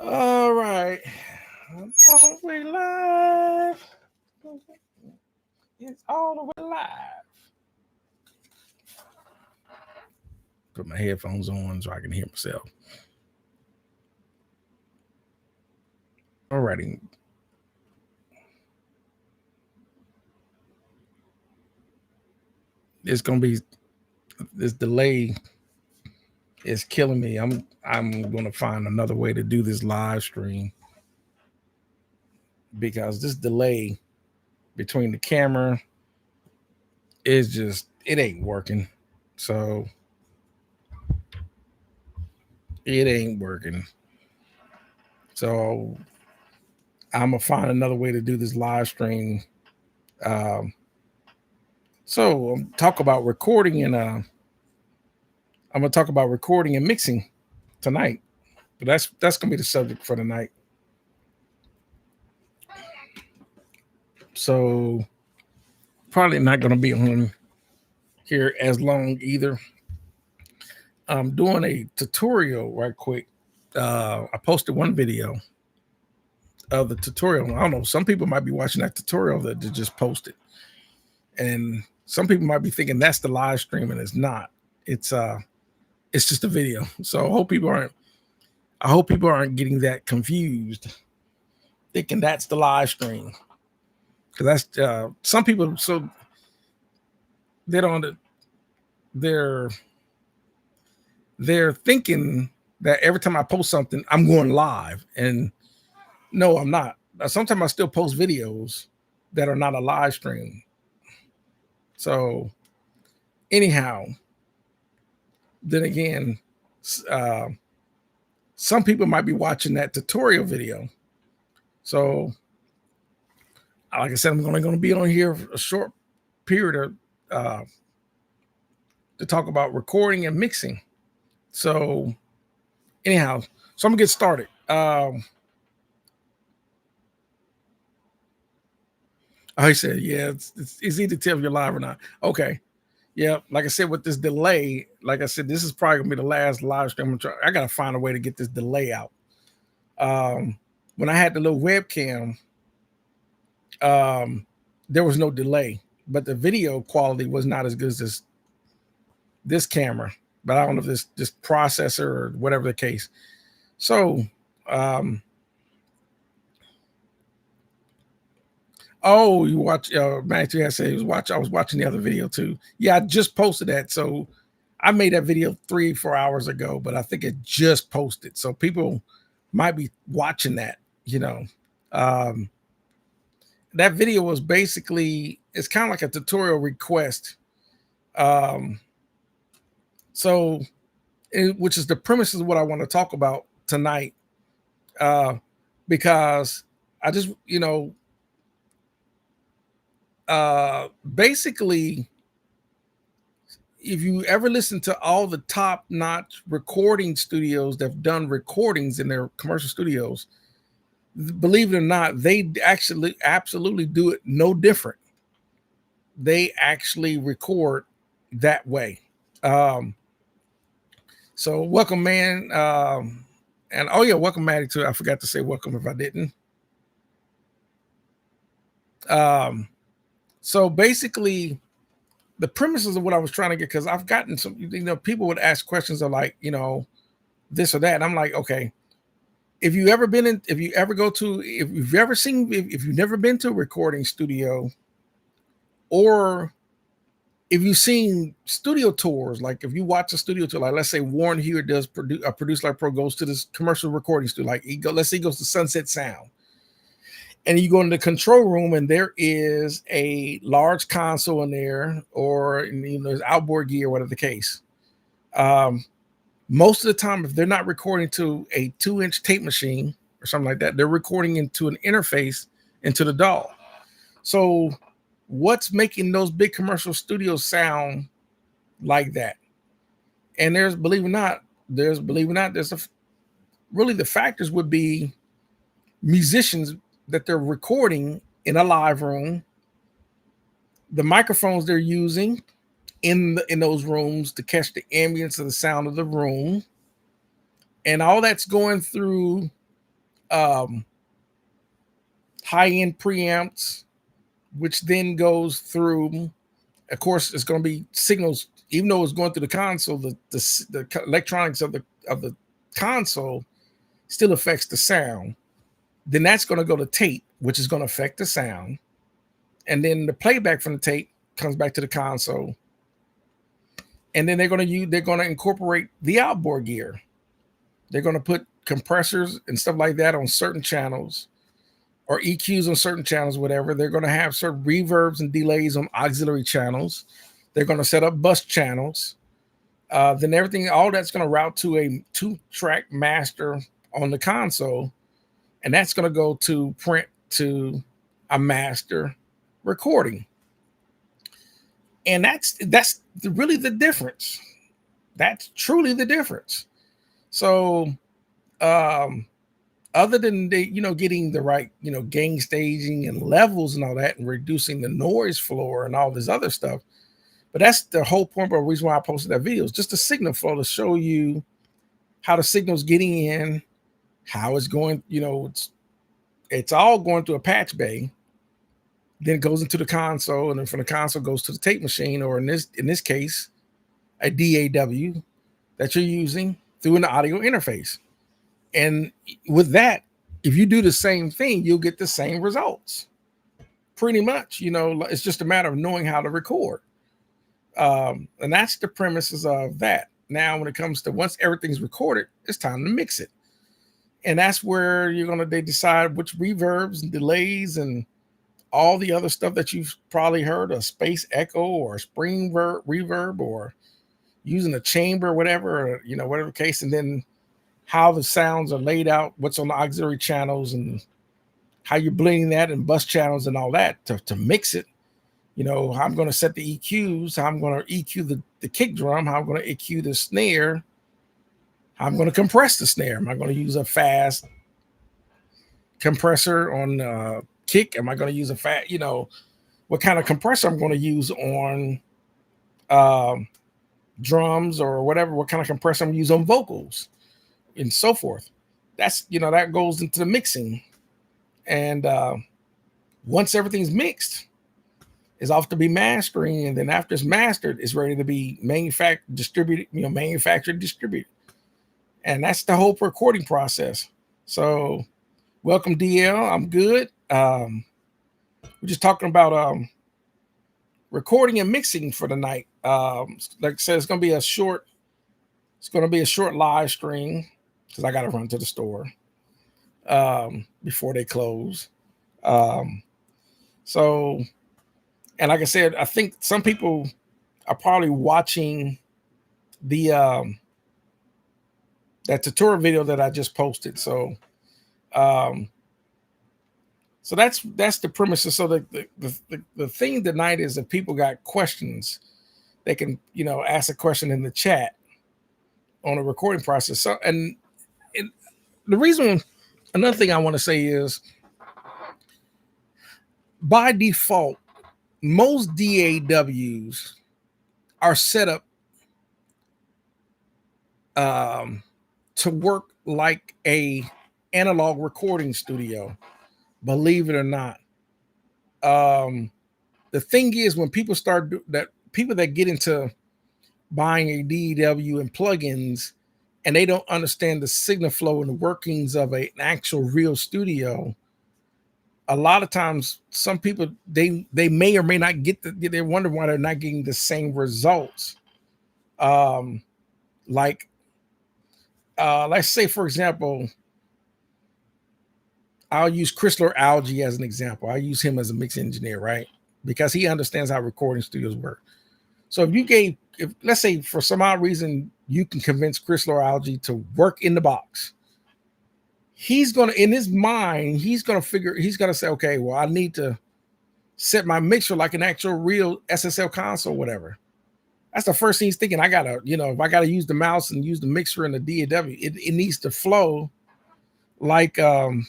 All right. We live. It's all the way live. Put my headphones on so I can hear myself. Alrighty. It's gonna be this delay is killing me. I'm gonna find another way to do this live stream because this delay between the camera is just it ain't working. So it ain't working. So I'm gonna find another way to do this live stream. Um, so talk about recording and I'm gonna talk about recording and mixing tonight. But that's gonna be the subject for tonight. So probably not gonna be on here as long either. I'm doing a tutorial right quick. I posted one video of the tutorial. I don't know. Some people might be watching that tutorial that they just posted, and some people might be thinking that's the live stream, and it's not. It's just a video. So I hope people aren't getting that confused, thinking that's the live stream. Because that's some people. So they don't. They're they're thinking that every time I post something, I'm going live, and no, I'm not. Sometimes I still post videos that are not a live stream. So anyhow, then again, uh, some people might be watching that tutorial video. So, like I said, I'm only going to be on here for a short period to talk about recording and mixing. So, anyhow, so I'm gonna get started. I said, yeah, it's easy to tell if you're live or not. Okay, yeah, like I said, with this delay, like I said, this is probably gonna be the last live stream. I gotta find a way to get this delay out. When I had the little webcam, there was no delay, but the video quality was not as good as this camera. But I don't know if this processor or whatever the case. So, oh, you watch Matthew has said he was watching. I was watching the other video too. Yeah, I just posted that. So I made that video 3-4 hours ago, but I think it just posted. So people might be watching that, you know. That video was basically it's kind of like a tutorial request. So which is the premise of what I want to talk about tonight. Because I just, basically, if you ever listen to all the top-notch recording studios that've done recordings in their commercial studios, believe it or not, they actually absolutely do it no different. They actually record that way. So welcome, man. And oh yeah, welcome, Maddie, too. I forgot to say welcome if I didn't. So basically, the premises of what I was trying to get, because I've gotten some, people would ask questions of like, this or that. And I'm like, okay, if you've ever been to, if you've never been to a recording studio, or if you've seen studio tours, like if you watch a studio tour, like let's say Warren Hewitt does Produce Like Pro goes to this commercial recording studio, like let's say he goes to Sunset Sound. And you go in the control room, and there is a large console in there, or there's outboard gear, whatever the case. Most of the time, if they're not recording to a 2-inch tape machine or something like that, they're recording into an interface into the DAW. So, what's making those big commercial studios sound like that? And believe it or not, there's really the factors would be musicians that they're recording in a live room, the microphones they're using in those rooms to catch the ambience of the sound of the room, and all that's going through um, high-end preamps, which then goes through. Of course, it's going to be signals, even though it's going through the console. The electronics of the console still affects the sound. Then that's going to go to tape, which is going to affect the sound, and then the playback from the tape comes back to the console. And then they're going to incorporate the outboard gear. They're going to put compressors and stuff like that on certain channels, or EQs on certain channels, whatever. They're going to have certain reverbs and delays on auxiliary channels. They're going to set up bus channels. Then everything, all that's going to route to a 2-track master on the console, and that's going to go to print to a master recording. And that's really the difference. That's truly the difference. So, other than getting the right, gain staging and levels and all that, and reducing the noise floor and all this other stuff, but that's the whole point of the reason why I posted that video, is just the signal flow, to show you how the signal's getting in, how it's going. It's all going through a patch bay. Then it goes into the console, and then from the console goes to the tape machine, or in this case, a DAW that you're using through an audio interface. And with that, if you do the same thing, you'll get the same results. Pretty much, it's just a matter of knowing how to record. And that's the premises of that. Now, when it comes to once everything's recorded, it's time to mix it. And that's where they decide which reverbs and delays and all the other stuff that you've probably heard, a space echo or a spring reverb, or using a chamber, whatever, whatever the case. And then how the sounds are laid out, what's on the auxiliary channels, and how you're blending that in bus channels and all that to mix it. How I'm going to set the EQs, how I'm going to EQ the kick drum, how I'm going to EQ the snare, how I'm going to compress the snare. Am I going to use a fast compressor on kick? Am I going to use a fat, what kind of compressor I'm going to use on drums, or whatever, what kind of compressor I'm going to use on vocals, and so forth. That's, that goes into the mixing. And once everything's mixed, it's off to be mastering. And then after it's mastered, it's ready to be manufactured, distributed. And that's the whole recording process. So welcome, DL. I'm good. We're just talking about recording and mixing for the night. Like I said, it's going to be a short live stream, because I got to run to the store before they close. So, and like I said, I think some people are probably watching the that tutorial video that I just posted. So, so that's the premise. So the thing tonight is, if people got questions, they can ask a question in the chat on the recording process. So, and the reason, another thing I want to say is, by default, most DAWs are set up to work like a analog recording studio, believe it or not. The thing is, when people people that get into buying a DAW and plugins, and they don't understand the signal flow and the workings of an actual real studio, a lot of times some people, they may or may not they wonder why they're not getting the same results. Like let's say, for example, I'll use Chrysler Algae as an example. I use him as a mix engineer, right? Because he understands how recording studios work. So if let's say for some odd reason you can convince Chrysler Algae to work in the box, he's gonna, in his mind, he's gonna say, okay, well, I need to set my mixer like an actual real SSL console, whatever. That's the first thing he's thinking. I gotta, if I gotta use the mouse and use the mixer and the DAW, it needs to flow like it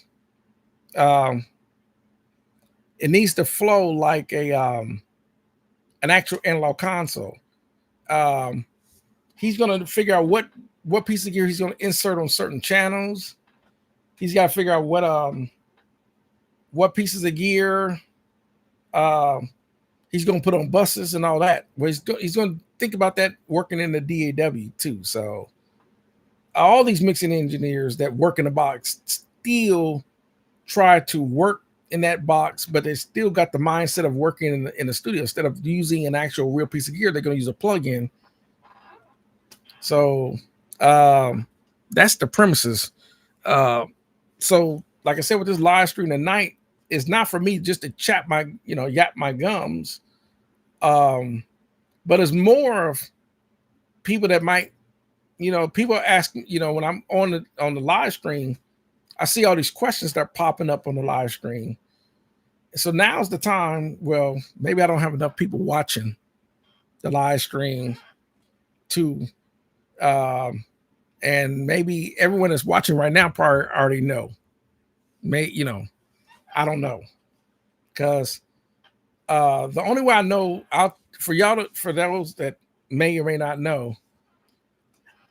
needs to flow like an actual analog console. He's gonna figure out what piece of gear he's gonna insert on certain channels, He's got to figure out what pieces of gear um, he's going to put on buses and all that. Well, he's going to think about that working in the DAW too. So all these mixing engineers that work in the box still try to work in that box, but they still got the mindset of working in the studio. Instead of using an actual real piece of gear, they're going to use a plug-in. So that's the premises. So like I said, with this live stream tonight, it's not for me just to yap my gums. But it's more of people that might, people ask, when I'm on the live stream, I see all these questions that are popping up on the live stream. So now's the time. Well, maybe I don't have enough people watching the live stream to, and maybe everyone that's watching right now probably already know. I don't know, because the only way I know, for those that may or may not know,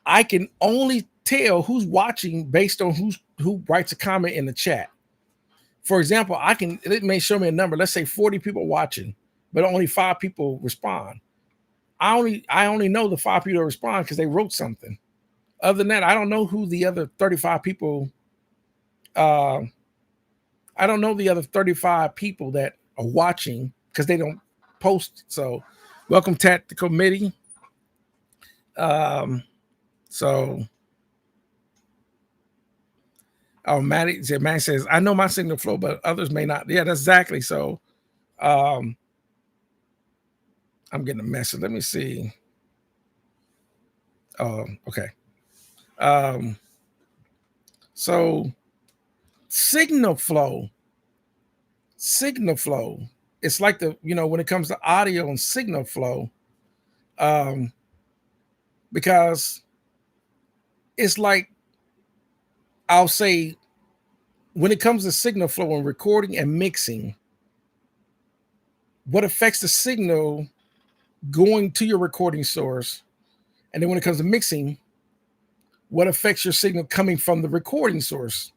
I can only tell who's watching based on who writes a comment in the chat. For example, it may show me a number. Let's say 40 people watching, but only 5 people respond. I only know the 5 people that respond because they wrote something. Other than that, I don't know who the other 35 people. I don't know the other 35 people that are watching because they don't post. So, welcome Tactical Committee. So, Matt says, I know my signal flow, but others may not. Yeah, that's exactly. So, I'm getting a message. Let me see. Oh, okay. So signal flow. It's like when it comes to audio and signal flow, because it's like, I'll say, when it comes to signal flow and recording and mixing, what affects the signal going to your recording source, and then when it comes to mixing, what affects your signal coming from the recording source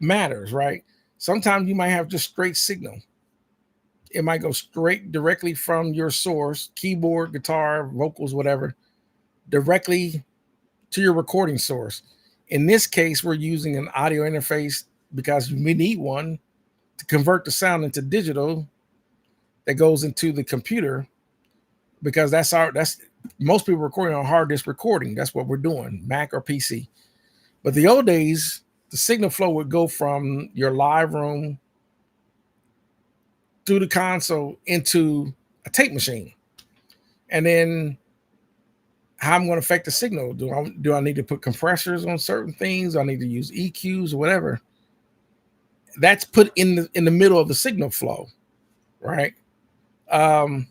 matters, right? Sometimes you might have just straight signal. It might go straight directly from your source, keyboard, guitar, vocals, whatever, directly to your recording source. In this case, we're using an audio interface because we need one to convert the sound into digital that goes into the computer, because that's most people recording on hard disk recording. That's what we're doing, Mac or PC. But the old days, the signal flow would go from your live room through the console into a tape machine. And then how I'm going to affect the signal. Do I need to put compressors on certain things? Do I need to use EQs or whatever? That's put in the middle of the signal flow, right? Now,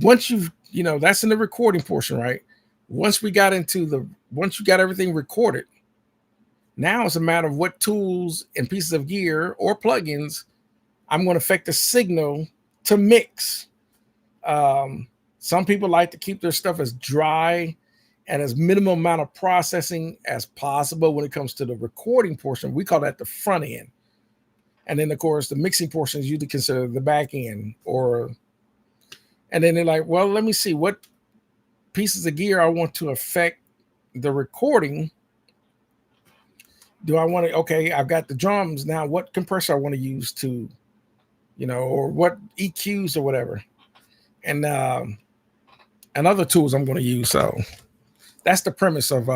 once that's in the recording portion, right? Once you got everything recorded, now it's a matter of what tools and pieces of gear or plugins I'm going to affect the signal to mix. Some people like to keep their stuff as dry and as minimal amount of processing as possible when it comes to the recording portion. We call that the front end. And then, of course, the mixing portion is usually considered the back end. And then they're like, well, let me see what pieces of gear I want to affect the recording. Do I want to, okay, I've got the drums. Now, what compressor I want to use to, or what EQs or whatever. And other tools I'm going to use. So that's the premise of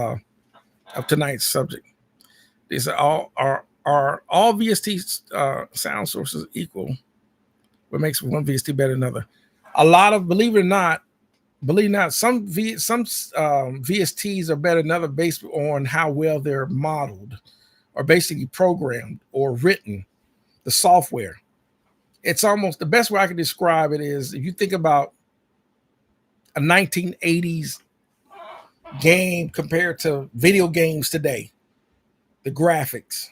tonight's subject. These are all VST sound sources equal? What makes one VST better than another? A lot of, believe it or not, some VSTs are better than other based on how well they're modeled or basically programmed or written, the software. It's almost the best way I can describe it is if you think about a 1980s game compared to video games today, the graphics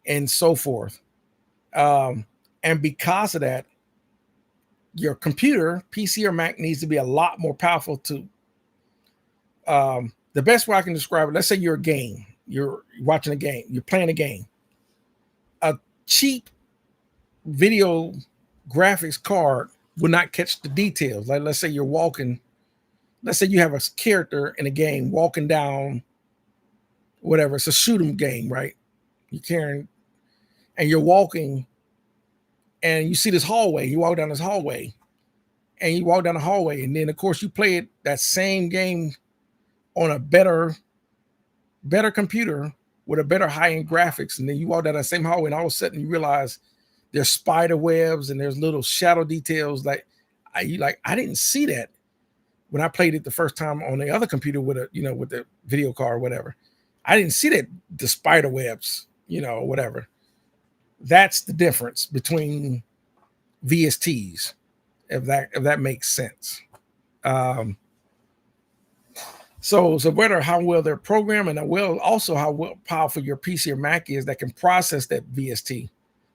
and so forth. And because of that, your computer, PC or Mac, needs to be a lot more powerful to the best way I can describe it, let's say you're watching a game, you're playing a game. A cheap video graphics card will not catch the details. Like let's say you're walking, let's say you have a character in a game walking down whatever, it's a shoot 'em game, right? You're carrying and you're walking and you see this hallway, you walk down this hallway and you walk down the hallway, and then of course you play it that same game on a better computer with a better high-end graphics, and then you walk down that same hallway and all of a sudden you realize there's spider webs and there's little shadow details like I didn't see that when I played it the first time on the other computer with with the video card or whatever. I didn't see that the spider webs, or whatever. That's the difference between VSTs, if that makes sense. So whether how well they're programmed and also how powerful your PC or Mac is that can process that VST,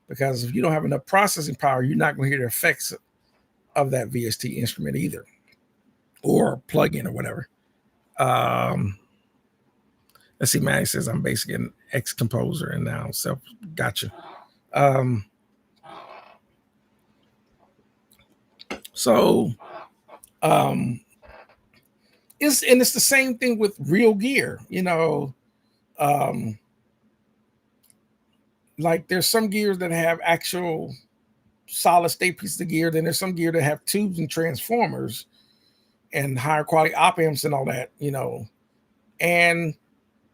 because if you don't have enough processing power, you're not going to hear the effects of that VST instrument either, or plugin or whatever. Let's see, Maddie says I'm basically an ex-composer and now self. Gotcha. It's the same thing with real gear, like there's some gears that have actual solid state pieces of gear, then there's some gear that have tubes and transformers and higher quality op amps and all that, and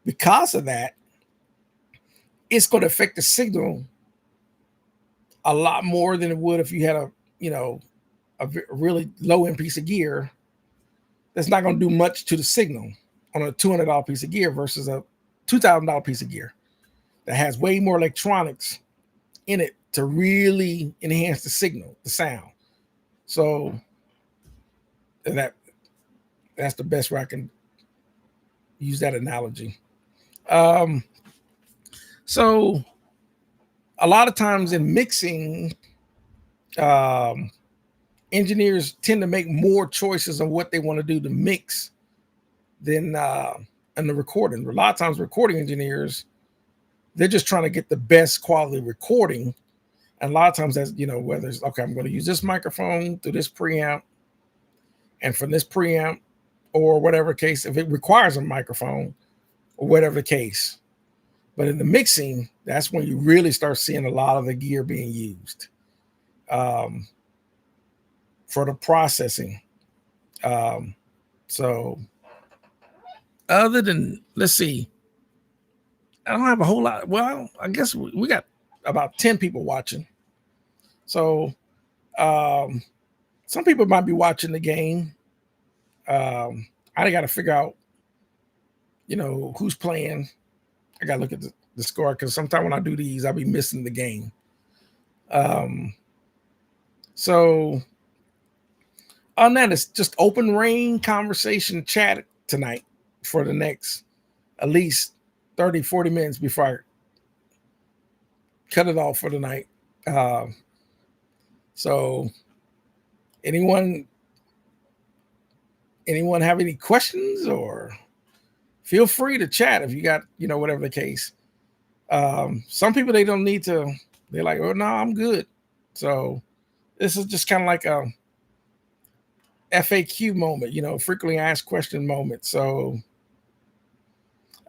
because of that, it's going to affect the signal a lot more than it would if you had a really low end piece of gear that's not going to do much to the signal on a $200 piece of gear versus a $2,000 piece of gear that has way more electronics in it to really enhance the signal, the sound. So that's the best way I can use that analogy. So a lot of times in mixing, engineers tend to make more choices on what they want to do to mix than in the recording. A lot of times recording engineers, they're just trying to get the best quality recording. And a lot of times that's, whether it's, okay, I'm going to use this microphone through this preamp and from this preamp or whatever case, if it requires a microphone or whatever the case. But in the mixing, that's when you really start seeing a lot of the gear being used for the processing. So other than, let's see, I don't have a whole lot. Well, I guess we got about 10 people watching. So some people might be watching the game. I got to figure out, who's playing. I got to look at the score because sometimes when I do these, I'll be missing the game. So on that, it's just open rain conversation chat tonight for the next at least 30, 40 minutes before I cut it off for the night. So anyone have any questions, or feel free to chat if you got, whatever the case. Some people, they don't need to, they're like, oh no, I'm good. So this is just kind of like a FAQ moment, frequently asked question moment. So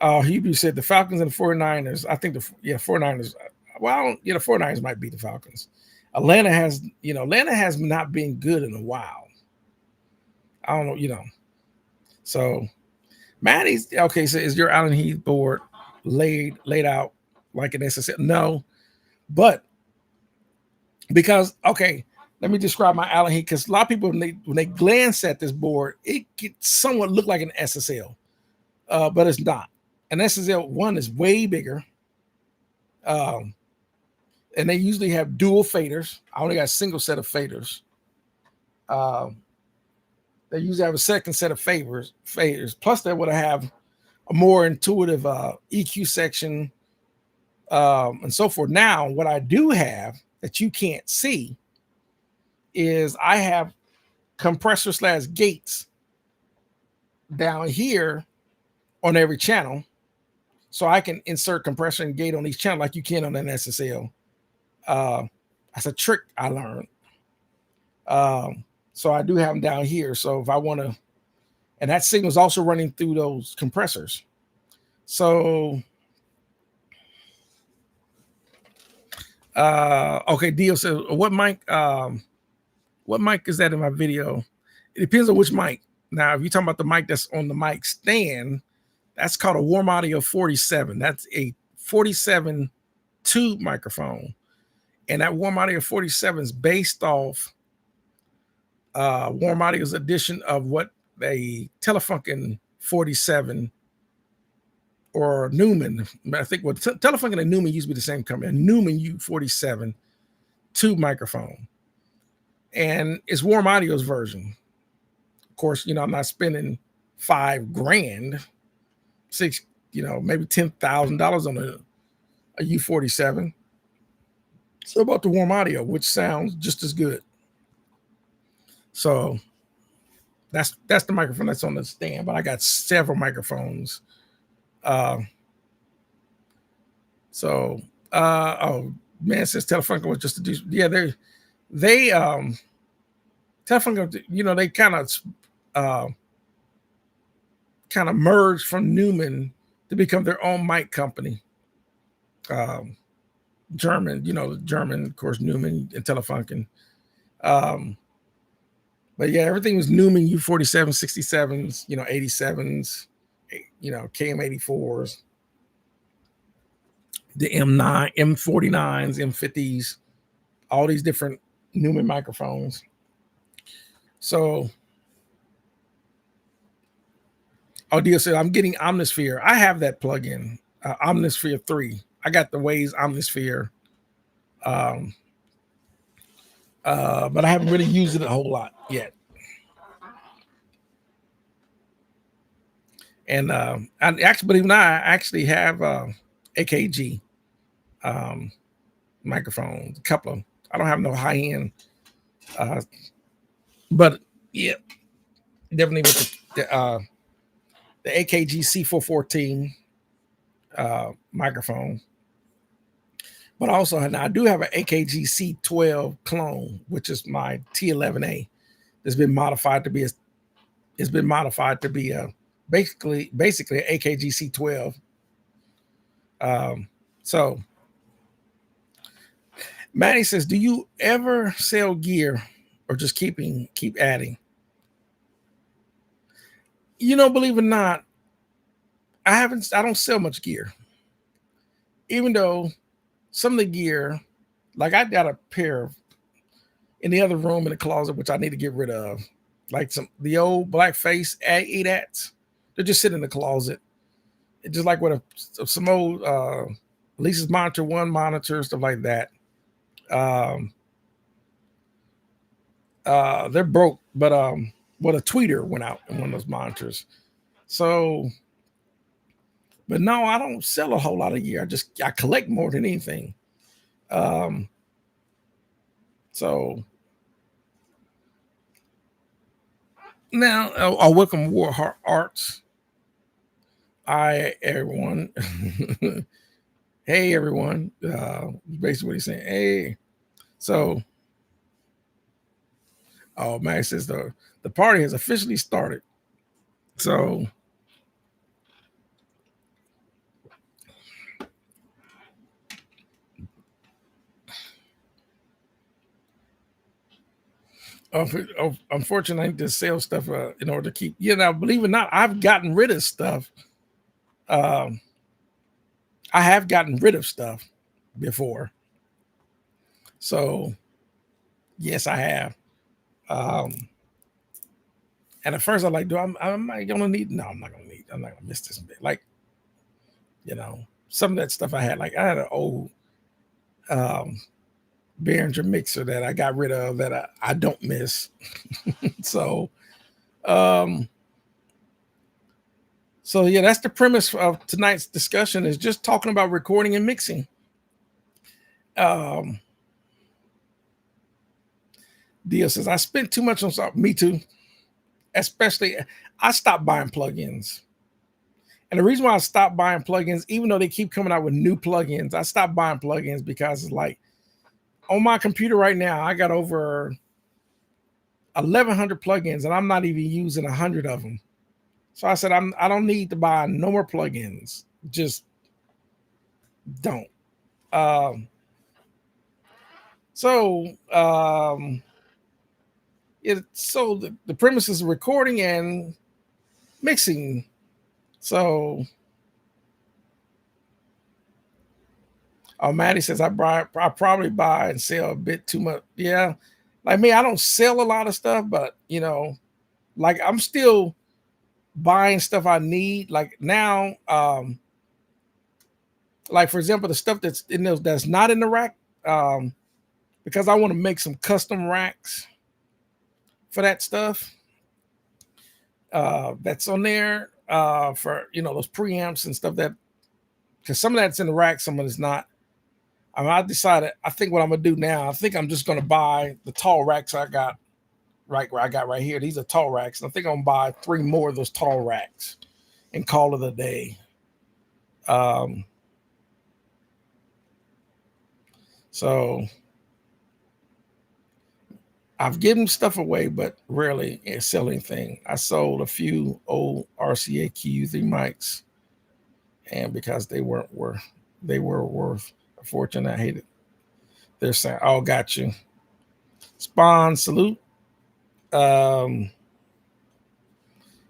Hebrew said the Falcons and the 49ers. I think the 49ers. Well, the 49ers might beat the Falcons. Atlanta has not been good in a while. I don't know, So Maddie's okay. So is your Allen Heath board laid out like an SSL? No, but because let me describe my Allen Heath, because a lot of people when they glance at this board, it can somewhat look like an SSL, but it's not. An SSL one is way bigger, and they usually have dual faders. I only got a single set of faders. They usually have a second set of faders. Plus, they would have a more intuitive EQ section and so forth. Now, what I do have that you can't see is I have compressor / gates down here on every channel, so I can insert compressor and gate on each channel like you can on an SSL. That's a trick I learned. So I do have them down here. So if I want to, and that signal is also running through those compressors. So, okay, Dio says, what mic is that in my video? It depends on which mic. Now, if you're talking about the mic that's on the mic stand, that's called a Warm Audio 47. That's a 47 tube microphone. And that Warm Audio 47 is based off Warm Audio's edition of what a Telefunken 47 or Newman, I think what Telefunken and Newman used to be the same company, a Newman U47 tube microphone. And it's Warm Audio's version. Of course, I'm not spending $5,000, maybe $10,000 on a U47. So about the Warm Audio, which sounds just as good. So that's the microphone that's on the stand, but I got several microphones. Oh man, says Telefunken was just a they Telefunken, they kind of merged from Newman to become their own mic company. German, of course, Newman and Telefunken. But yeah, everything was Newman U47, 67s, 87s, KM84s, the M9, M49s, M50s, all these different Newman microphones. So, Dio said, I'm getting Omnisphere. I have that plugin, Omnisphere 3. I got the Waves Omnisphere. But I haven't really used it a whole lot yet. And I actually, believe it or not, I actually have AKG microphones, a couple of them. I don't have no high end, but yeah, definitely with the AKG C414 microphone. But also, I do have an AKG C12 clone, which is my T11A. That's been modified to be basically an AKG C12. So Maddie says, do you ever sell gear or just keep adding? Believe it or not, I don't sell much gear. Even though some of the gear, like I got a pair in the other room in the closet, which I need to get rid of, like the old Blackface ADATs. They're just sitting in the closet. It's just like with some old Lisa's Monitor 1 monitor, stuff like that. They're broke, but a tweeter went out in one of those monitors. So, but no, I don't sell a whole lot of gear. I collect more than anything. So now I'll welcome War Arts. Hi, everyone. Hey, everyone. Basically what he's saying. Hey. So, Max says the party has officially started. So, unfortunately, I need to sell stuff in order to keep. Believe it or not, I've gotten rid of stuff. I have gotten rid of stuff before. So, yes, I have. And at first, I'm like, am I gonna need? No, I'm not gonna need. I'm not gonna miss this bit. Like, some of that stuff I had. Like, I had an old Behringer mixer that I got rid of that I don't miss. So yeah, that's the premise of tonight's discussion, is just talking about recording and mixing. Dio says, I spent too much on stuff. Me too. Especially, I stopped buying plugins. And the reason why I stopped buying plugins, even though they keep coming out with new plugins, I stopped buying plugins because it's like on my computer right now, I got over 1,100 plugins, and I'm not even using 100 of them. So I said, I don't need to buy no more plugins. Just don't. Um, so the premise is recording and mixing. So Maddie says I probably buy and sell a bit too much. Yeah, like me, I don't sell a lot of stuff, but like I'm still buying stuff I need. Like now, like for example, the stuff that's in those that's not in the rack, because I want to make some custom racks for that stuff. That's on there for those preamps and stuff, that because some of that's in the rack, some of it's not. I decided, I think what I'm gonna do now, I think I'm just gonna buy the tall racks I got right here. These are tall racks, and I think I'm gonna buy 3 more of those tall racks and call it a day. So I've given stuff away, but rarely sell anything. I sold a few old RCA QU3 mics, and because they were worth a fortune, I hated their sound. Oh, got you. Spawn, salute.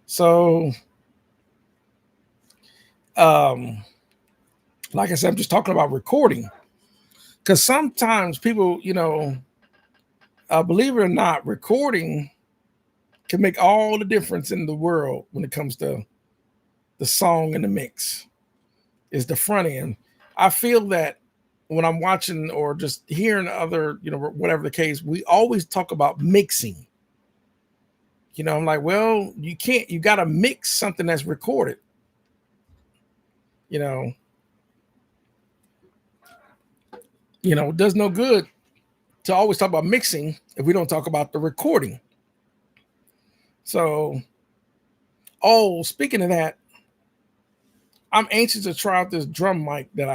So like I said, I'm just talking about recording, because sometimes people, believe it or not, recording can make all the difference in the world when it comes to the song and the mix. Is the front end. I feel that when I'm watching or just hearing other, whatever the case, we always talk about mixing. I'm like, well, you got to mix something that's recorded. It does no good to always talk about mixing if we don't talk about the recording. So, speaking of that, I'm anxious to try out this drum mic that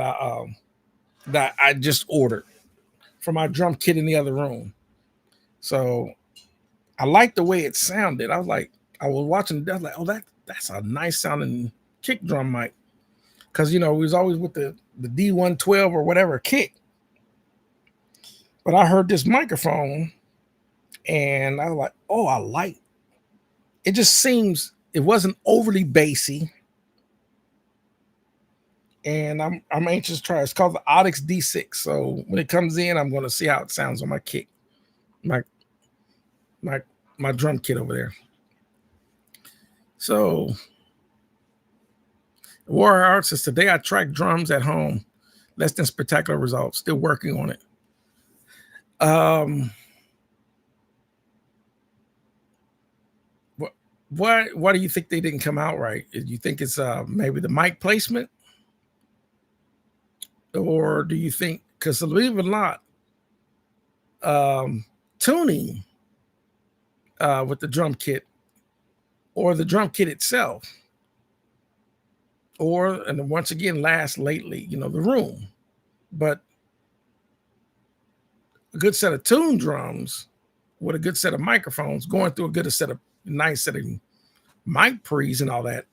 I just ordered for my drum kit in the other room. So I like the way it sounded. I was watching it, I was like, oh, that's a nice sounding kick drum mic. Because we was always with the D112 or whatever kick. But I heard this microphone and I was like, oh, I like it. Just seems it wasn't overly bassy. And I'm anxious to try it. It's called the Audix D6. So when it comes in, I'm going to see how it sounds on my kick, my drum kit over there. So Warrior Arts says, today I tracked drums at home. Less than spectacular results. Still working on it. Why do you think they didn't come out right? Do you think it's maybe the mic placement? Or do you think, because believe it or not, tuning with the drum kit or the drum kit itself, and once again, last lately, the room, but a good set of tune drums with a good set of microphones going through a good set of nice set of mic pre's and all that,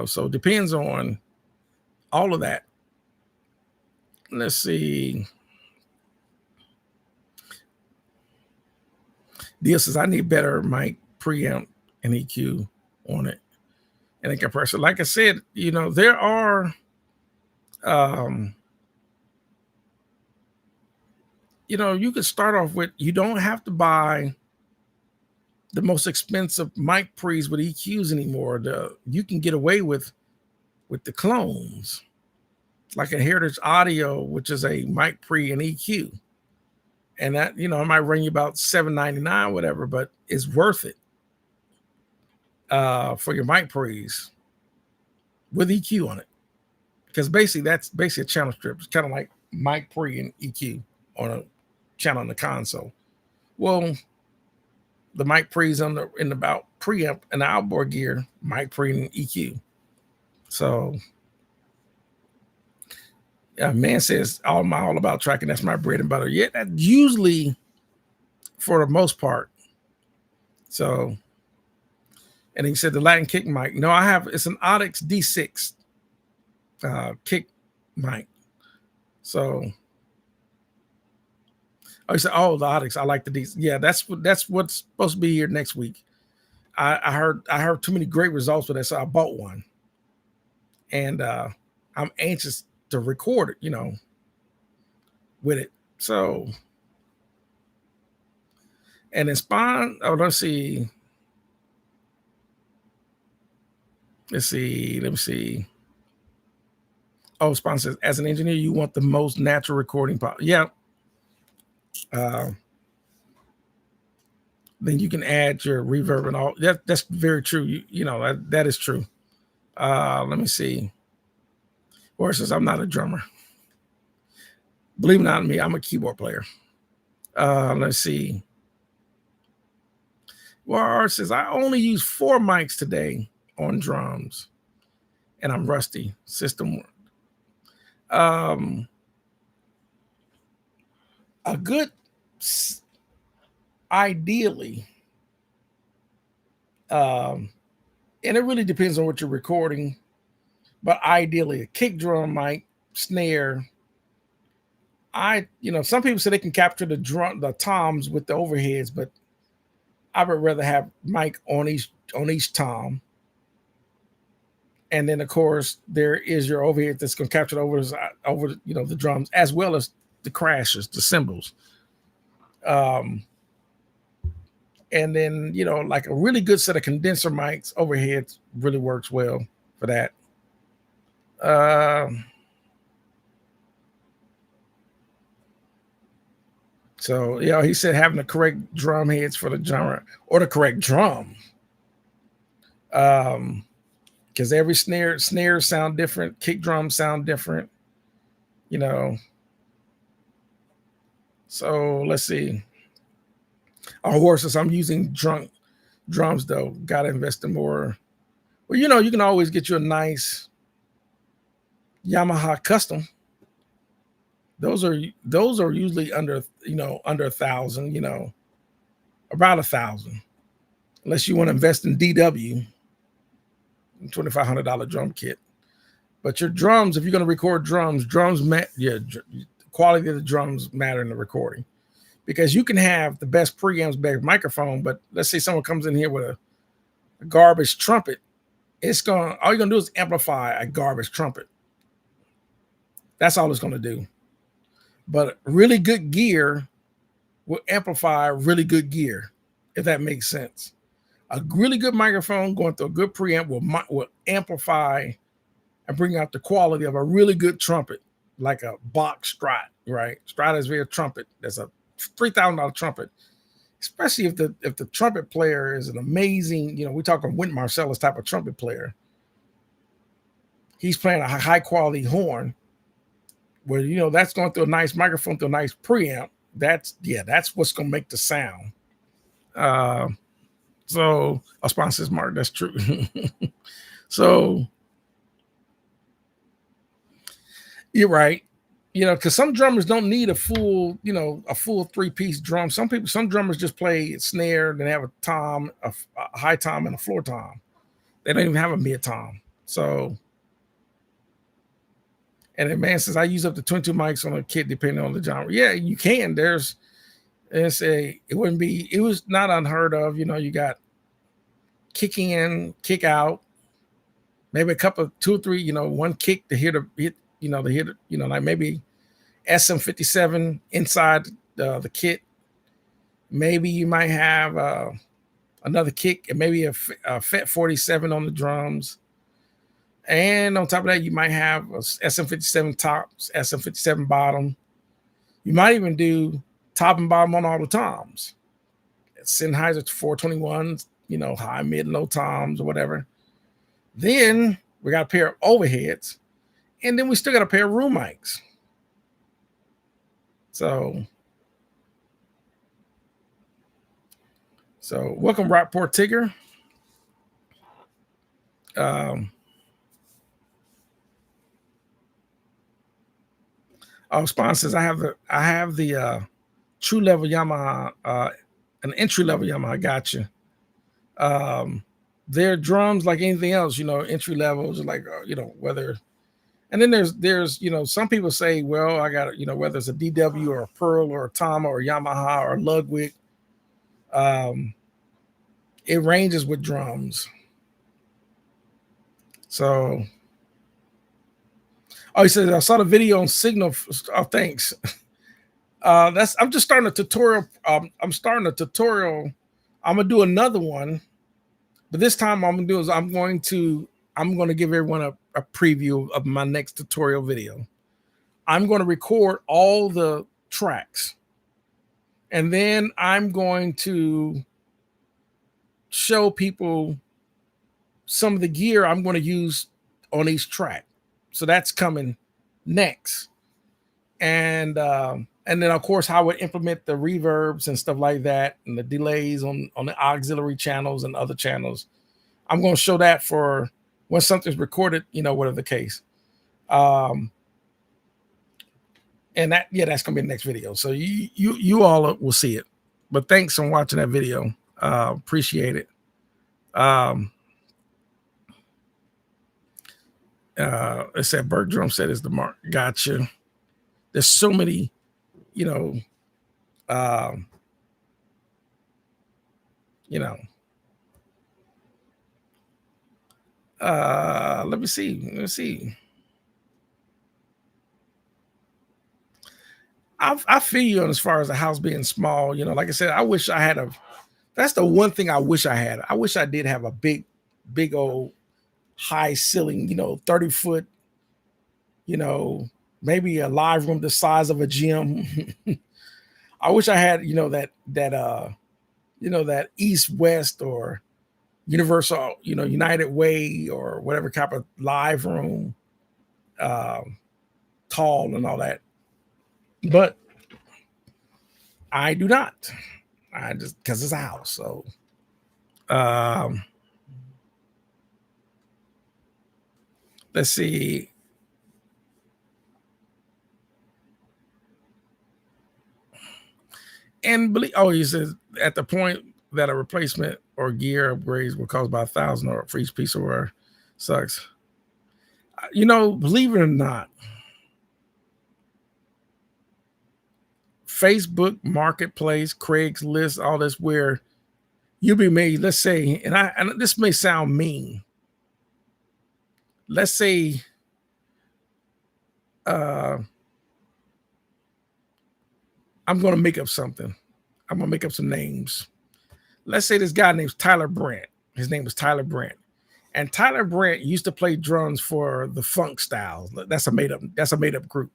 so it depends on all of that. Let's see. Deal says, I need better mic preamp and EQ on it and a compressor. Like I said, there are you could start off with, you don't have to buy the most expensive mic pre's with EQs anymore. You can get away with the clones, like a Heritage Audio, which is a mic pre and EQ. And that, it might run you about $7.99, whatever, but it's worth it for your mic pre's with EQ on it. Because that's basically a channel strip. It's kind of like mic pre and EQ on a channel in the console. Well, the mic pre's in about preamp and outboard gear, mic pre and EQ. So man says all about tracking. That's my bread and butter. Yeah, that usually for the most part. So, and he said the Latin kick mic. No, I have, it's an Audix D6 kick mic. So, he said, oh, the Audix. I like the D6. Yeah, that's what's supposed to be here next week. I heard too many great results with that, so I bought one, and I'm anxious to record it, with it. So, and then Spawn. Oh, let's see. Let me see. Oh, Spawn says, as an engineer, you want the most natural recording. Yeah. Then you can add your reverb and all. That's very true. That is true. Let me see. Or says, I'm not a drummer. Believe it or not, me, I'm a keyboard player. Let's see. Well, Art says, I only use 4 mics today on drums, and I'm rusty. System. A good, ideally, and it really depends on what you're recording, but ideally, a kick drum mic, snare. Some people say they can capture the toms with the overheads, but I would rather have mic on each tom. And then of course there is your overhead that's going to capture over the drums as well as the crashes, the cymbals. And then like a really good set of condenser mics overhead really works well for that. So he said having the correct drum heads for the genre or the correct drum. Because every snare sound different, kick drums sound different, So let's see. On horses, I'm using drums though. Gotta invest in more. Well, you can always get you a nice Yamaha custom. Those are usually under under 1,000, about 1,000, unless you want to invest in DW, $2,500 drum kit. But your drums, if you're going to record drums, quality of the drums matter in the recording, because you can have the best preamps, best microphone, but let's say someone comes in here with a garbage trumpet, all you're gonna do is amplify a garbage trumpet. That's all it's gonna do. But really good gear will amplify really good gear, if that makes sense. A really good microphone going through a good preamp will amplify and bring out the quality of a really good trumpet, like a Bach Strat, right? Stratosphere trumpet. That's a $3,000 trumpet, especially if the trumpet player is an amazing, we're talking Wynton Marsalis type of trumpet player. He's playing a high quality horn where that's going through a nice microphone, through a nice preamp. That's what's going to make the sound. So our sponsor says, Mark, that's true. So you're right. Because some drummers don't need a full 3-piece drum. Some drummers just play snare, then have a tom, a high tom, and a floor tom. They don't even have a mid tom. So, and then man says, I use up to 22 mics on a kit depending on the genre. Yeah, you can. It was not unheard of. You got kick in, kick out, maybe a couple, 2 or 3, one kick to hit, like maybe SM57 inside the kit. Maybe you might have another kick and maybe a FET 47 on the drums. And on top of that, you might have a SM57 top, SM57 bottom. You might even do top and bottom on all the toms. Sennheiser 421s, high, mid, low toms or whatever. Then we got a pair of overheads. And then we still got a pair of room mics. So So welcome, Rockport Tigger. Sponsors. I have the true level Yamaha, an entry level Yamaha. Gotcha. They're drums like anything else, entry levels, like whether. And then there's some people say, well, I got whether it's a DW or a Pearl or a Tama or Yamaha or Ludwig. It ranges with drums. So, he said I saw the video on Signal. Oh, thanks. I'm just starting a tutorial. I'm starting a tutorial. I'm gonna do another one, but this time I'm gonna do is I'm going to give everyone a preview of my next tutorial video. I'm going to record all the tracks, and then I'm going to show people some of the gear I'm going to use on each track. So that's coming next. And then of course how I would implement the reverbs and stuff like that, and the delays on the auxiliary channels and other channels. I'm going to show that for when something's recorded, whatever the case. And that's gonna be the next video. So you all will see it. But thanks for watching that video. Appreciate it. It said Bert Drum said is the mark. Gotcha. There's so many, let me see. I feel you on as far as the house being small. Like I said, I wish I had that's the one thing I wish I had. I wish I did have a big old high ceiling, 30-foot, maybe a live room the size of a gym. I wish I had, that East West or Universal, United Way or whatever type of live room, tall and all that. But I do not. I just because it's a house. So let's see. And he says at the point that a replacement or gear upgrades will cost about $1,000 for each piece of wear. Sucks. Believe it or not, Facebook Marketplace, Craigslist, all this, where you'll be made, let's say, and this may sound mean. Let's say I'm going to make up something. I'm going to make up some names. Let's say this guy named Tyler Brent. His name was Tyler Brent. And Tyler Brent used to play drums for the Funk Styles. That's a made up group.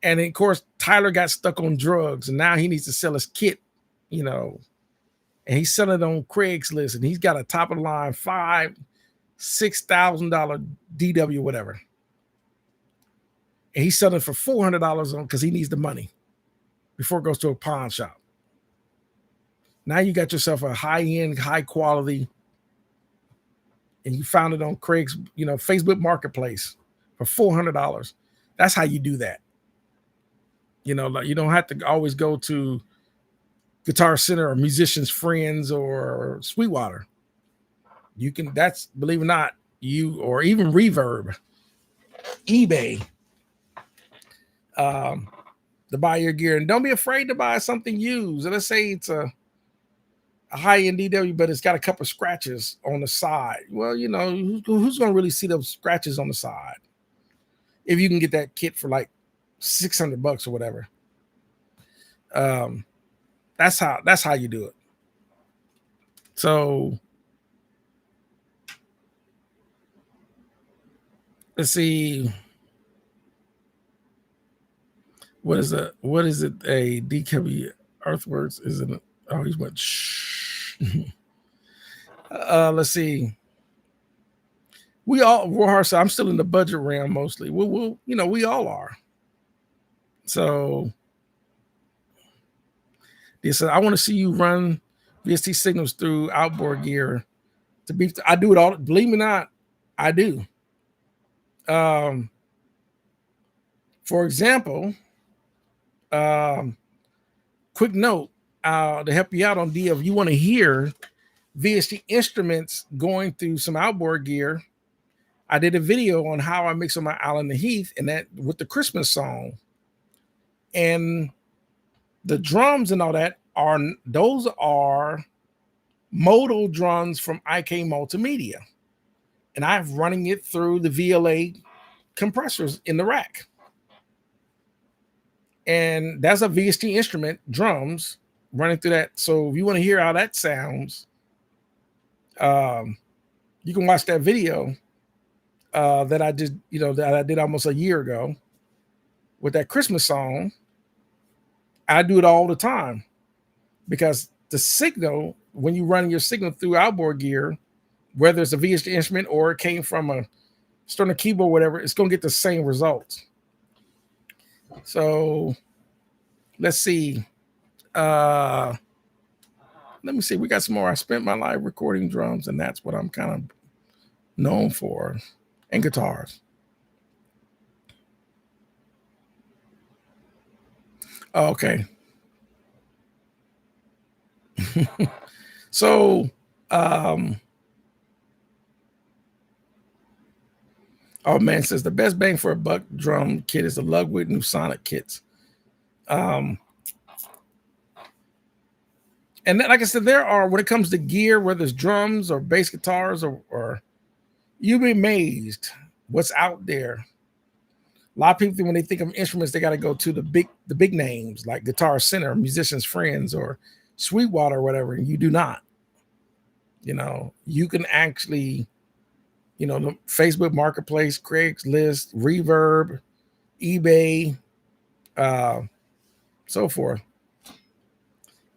And of course, Tyler got stuck on drugs, and now he needs to sell his kit, and he's selling it on Craigslist, and he's got a top of the line $6,000 DW, whatever. And he's selling it for $400 on because he needs the money before it goes to a pawn shop. Now you got yourself a high-end, high quality, and you found it on Facebook Marketplace for $400. That's how you do that. You don't have to always go to Guitar Center or Musician's Friends or Sweetwater. You can, believe it or not, or even Reverb, eBay, to buy your gear. And don't be afraid to buy something used. Let's say it's a high-end DW, but it's got a couple of scratches on the side. Well, who's going to really see those scratches on the side? If you can get that kit for like $600 or whatever. That's how you do it. So let's see. What is it? A DW Earthworks? Is it? Oh, he's went. Shh. Let's see. We all Warhorse. I'm still in the budget realm mostly. We all are. So they said, I want to see you run VST signals through outboard gear to beef. I do it all. Believe me or not, I do. For example, quick note to help you out on D, if you want to hear VST instruments going through some outboard gear, I did a video on how I mix on my Island of Heath, and that with the Christmas song. And the drums and all that those are modal drums from IK Multimedia. And I'm running it through the VLA compressors in the rack. And that's a VST instrument, drums running through that. So if you want to hear how that sounds, you can watch that video that I did, that I did almost a year ago with that Christmas song. I do it all the time because the signal, when you run your signal through outboard gear, whether it's a VST instrument or it came from a Sterling keyboard, whatever, it's going to get the same results. So let's see. Let me see. We got some more. I spent my life recording drums, and that's what I'm kind of known for, and guitars. Okay. So, oh man, says the best bang for a buck drum kit is the Ludwig new Sonic kits. And then, like I said, there are, when it comes to gear, whether it's drums or bass guitars or you'll be amazed what's out there. A lot of people, when they think of instruments, they got to go to the big names like Guitar Center, Musicians Friends, or Sweetwater, or whatever. And you do not. You can actually, the Facebook Marketplace, Craigslist, Reverb, eBay, so forth.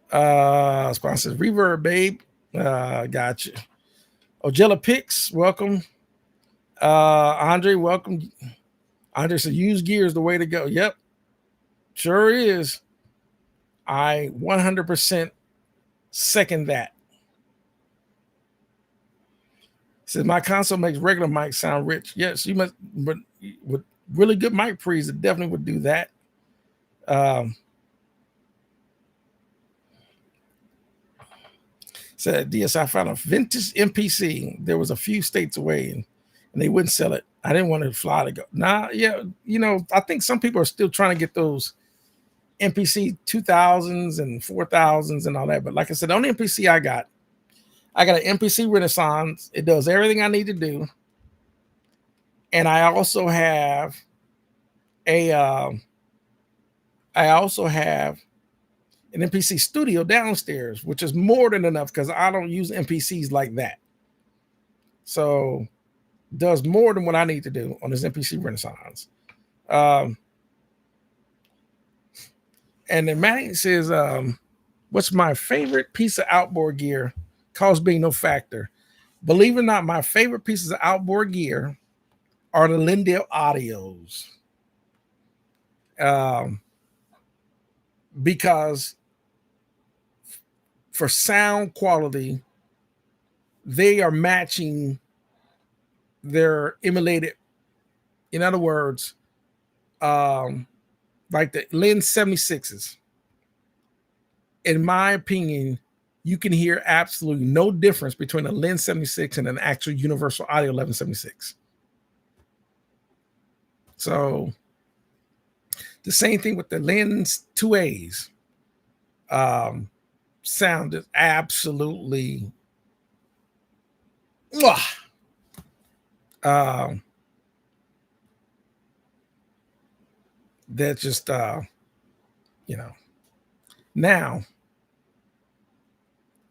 Sponsors Reverb, babe. Gotcha. Ojella Picks, welcome. Andre, welcome. Andre said, use gear is the way to go. Yep, sure is. I 100% second that. Says my console makes regular mics sound rich. Yes, you must, but with really good mic pre's, it definitely would do that. Said DSI found a vintage MPC. There was a few states away, and they wouldn't sell it. I didn't want to fly to go. Nah, yeah, I think some people are still trying to get those MPC 2000s and 4000s and all that. But like I said, the only MPC I got an MPC Renaissance. It does everything I need to do. And I also have an MPC studio downstairs, which is more than enough because I don't use MPCs like that. So does more than what I need to do on this MPC Renaissance. And then Manny says, what's my favorite piece of outboard gear? Cost being no factor. Believe it or not, my favorite pieces of outboard gear are the Lindale Audios. Because for sound quality, they are matching their emulated. In other words, like the Lin 76s. In my opinion, you can hear absolutely no difference between a Lin 76 and an actual Universal Audio 1176. So the same thing with the Lins 2As. Sound is absolutely that's just now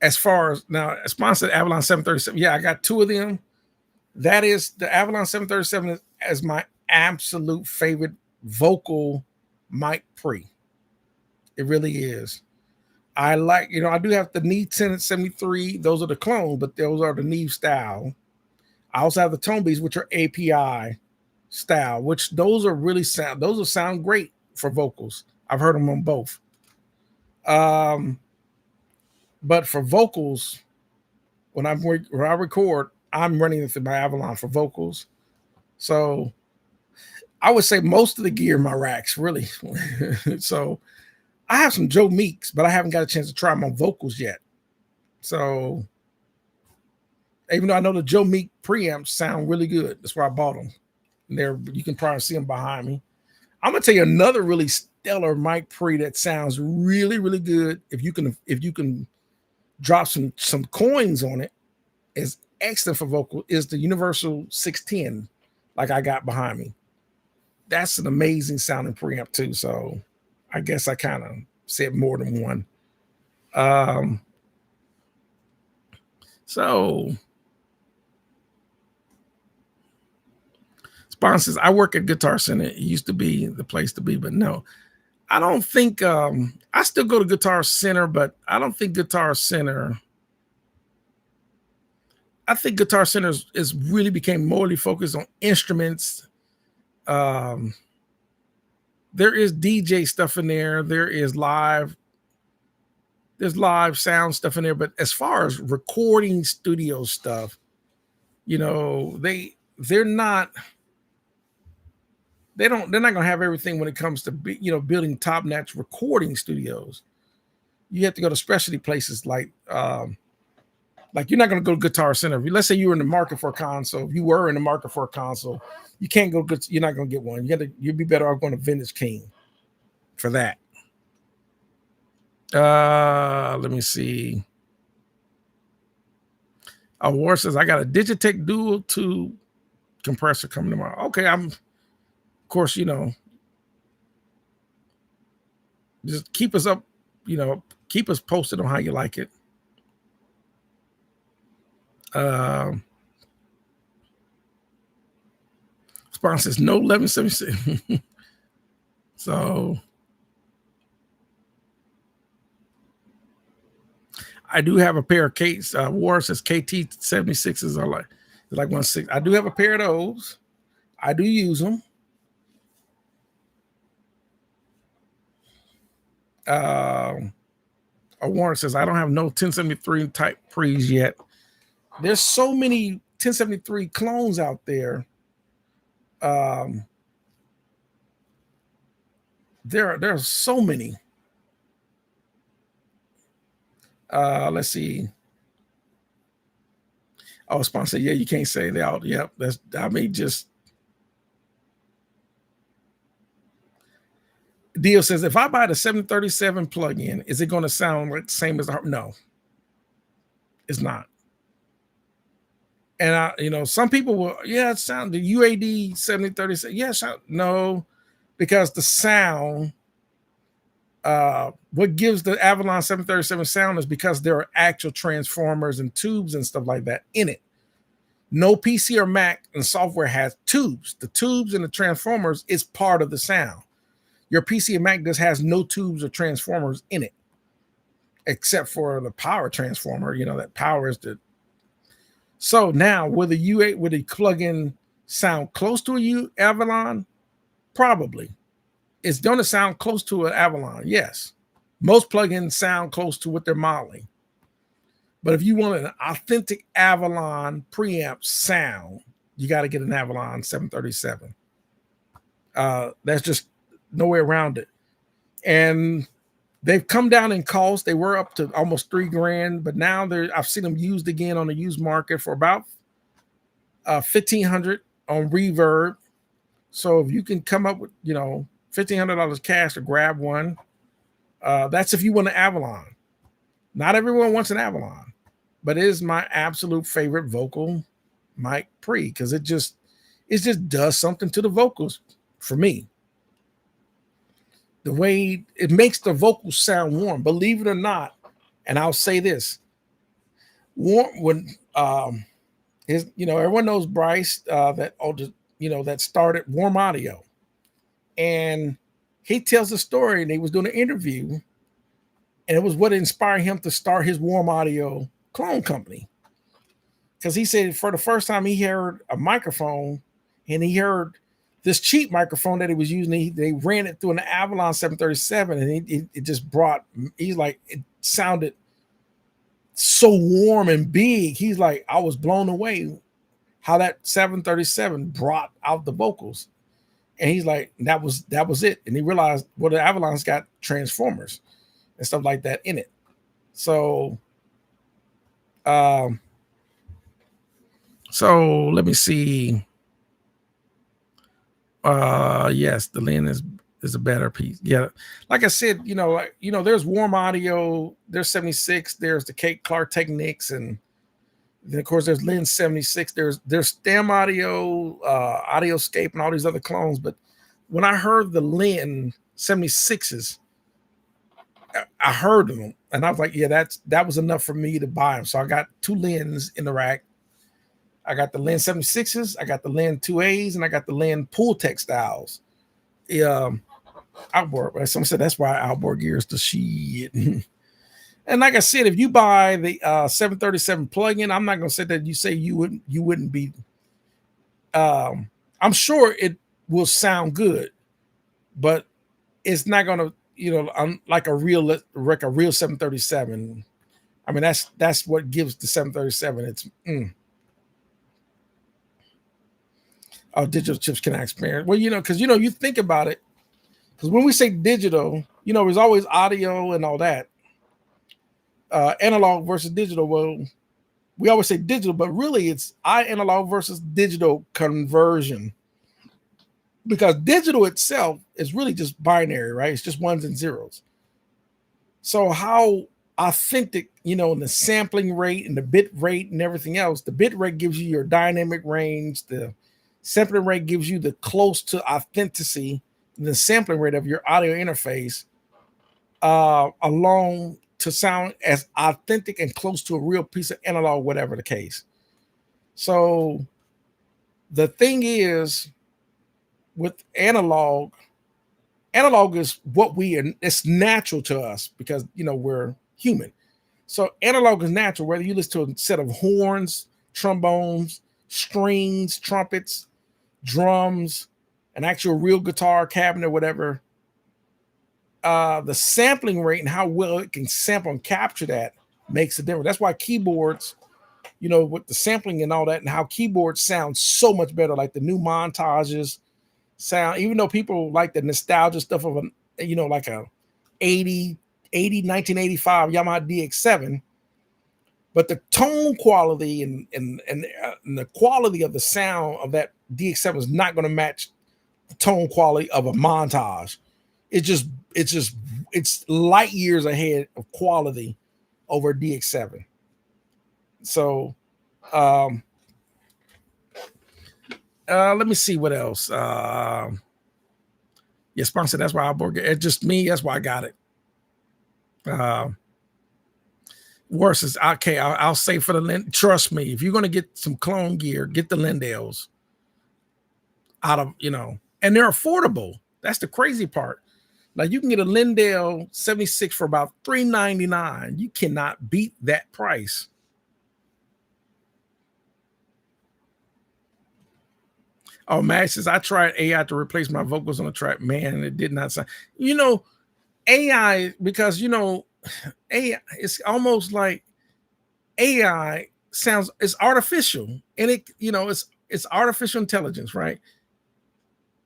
as far as now sponsored Avalon 737. Yeah, I got two of them. That is the Avalon 737 as my absolute favorite vocal mic pre. It really is. I like, I do have the Neve 1073. Those are the clone, but those are the Neve style. I also have the Tone Beats, which are API style, which those will sound great for vocals. I've heard them on both. But for vocals, when I record, I'm running it through my Avalon for vocals. So I would say most of the gear in my racks, really. So I have some Joe Meeks, but I haven't got a chance to try them on vocals yet. So even though I know the Joe Meek preamps sound really good, that's why I bought them. And there, you can probably see them behind me. I'm gonna tell you another really stellar mic pre that sounds really, really good. If you can drop some coins on it, is excellent for vocal. Is the Universal 610, like I got behind me. That's an amazing sounding preamp too. So I guess I kind of said more than one. So sponsors, I work at Guitar Center. It used to be the place to be, but no, I don't think I still go to Guitar Center, but I don't think Guitar Center. I think Guitar Center is really became morely focused on instruments. Um, there is DJ stuff in there. There's live sound stuff in there. But as far as recording studio stuff, you know, they're not gonna have everything when it comes to building top notch recording studios. You have to go to specialty places like you're not going to go to Guitar Center. Let's say you were in the market for a console. If you were in the market for a console, you can't go. You're not going to get one. You'd be better off going to Vintage King for that. Let me see. War says I got a Digitech Dual 2 compressor coming tomorrow. Okay, of course, just keep us up. Keep us posted on how you like it. Sponsor says no 1176. So I do have a pair of Kate's War says KT 76s are like 1.6. I do have a pair of those. I do use them. Warren says I don't have no 1073 type pre's yet. There's so many 1073 clones out there. There are so many. Let's see. Oh, sponsor, yeah, you can't say that out. Yep, just Dio says if I buy the 737 plug-in, is it going to sound like the same as no? It's not. And some people will, it sound the UAD 7037. Yes, no, because the sound, what gives the Avalon 737 sound is because there are actual transformers and tubes and stuff like that in it. No PC or Mac and software has tubes. The tubes and the transformers is part of the sound. Your PC and Mac just has no tubes or transformers in it, except for the power transformer. That power is the. So now, will the plug-in sound close to a Avalon? Probably. It's going to sound close to an Avalon, yes. Most plugins sound close to what they're modeling. But if you want an authentic Avalon preamp sound, you got to get an Avalon 737. That's just no way around it. And they've come down in cost. They were up to almost $3,000, but now I've seen them used again on the used market for about $1,500 on Reverb. So if you can come up with $1,500 cash to grab one, that's if you want an Avalon. Not everyone wants an Avalon, but it is my absolute favorite vocal mic pre because it just does something to the vocals for me. The way it makes the vocals sound warm, believe it or not. And I'll say this: when everyone knows Bryce that started Warm Audio, and he tells a story. And he was doing an interview, and it was what inspired him to start his Warm Audio clone company. Because he said for the first time he heard a microphone, and he heard this cheap microphone that he was using. They ran it through an Avalon 737, and it just brought. He's like, it sounded so warm and big. He's like, I was blown away how that 737 brought out the vocals. And he's like, that was it. And he realized, well, the Avalon's got transformers and stuff like that in it. So um so let me see. Yes, the Lin is a better piece. Yeah, like I said, there's Warm Audio, there's 76, there's the Kate Clark Techniques, and then of course there's Lin 76. There's Stem Audio, Audioscape, and all these other clones. But when I heard the Lin 76s, I heard them, and I was like, yeah, that was enough for me to buy them. So I got two Lins in the rack. I got the Lin 76s, I got the Lin 2As, and I got the Lin Pool Textiles. Outboard. Someone said that's why outboard gear is the shit. And like I said, if you buy the 737 plug-in, I'm not gonna say that you say you wouldn't be. I'm sure it will sound good, but it's not gonna, like a real 737. I mean, that's what gives the 737 its. Digital chips can experience. Well, because you think about it, because when we say digital, there's always audio and all that. Analog versus digital. Well, we always say digital, but really it's analog versus digital conversion. Because digital itself is really just binary, right? It's just ones and zeros. So how authentic, and the sampling rate and the bit rate and everything else, the bit rate gives you your dynamic range, the sampling rate gives you the close to authenticity, the sampling rate of your audio interface, along to sound as authentic and close to a real piece of analog, whatever the case. So the thing is, with analog is what it's natural to us because we're human. So analog is natural, whether you listen to a set of horns, trombones, strings, trumpets, drums, an actual real guitar cabinet, whatever. The sampling rate and how well it can sample and capture that makes a difference. That's why keyboards, with the sampling and all that, and how keyboards sound so much better, like the new montages sound, even though people like the nostalgia stuff of like a 1985 Yamaha DX7, but the tone quality and the quality of the sound of that DX7 is not going to match the tone quality of a montage. It's light years ahead of quality over DX7. So let me see what else. Yeah, sponsor. That's why I bought it. It's just me. That's why I got it. Worse is okay. I'll say for the trust me, if you're gonna get some clone gear, get the Lindales. Out of and they're affordable. That's the crazy part. Like you can get a Lindale 76 for about $399. You cannot beat that price. Oh, Max says I tried AI to replace my vocals on the track. Man, it did not sound. AI, because AI, it's almost like AI sounds, it's artificial, and it's artificial intelligence, right?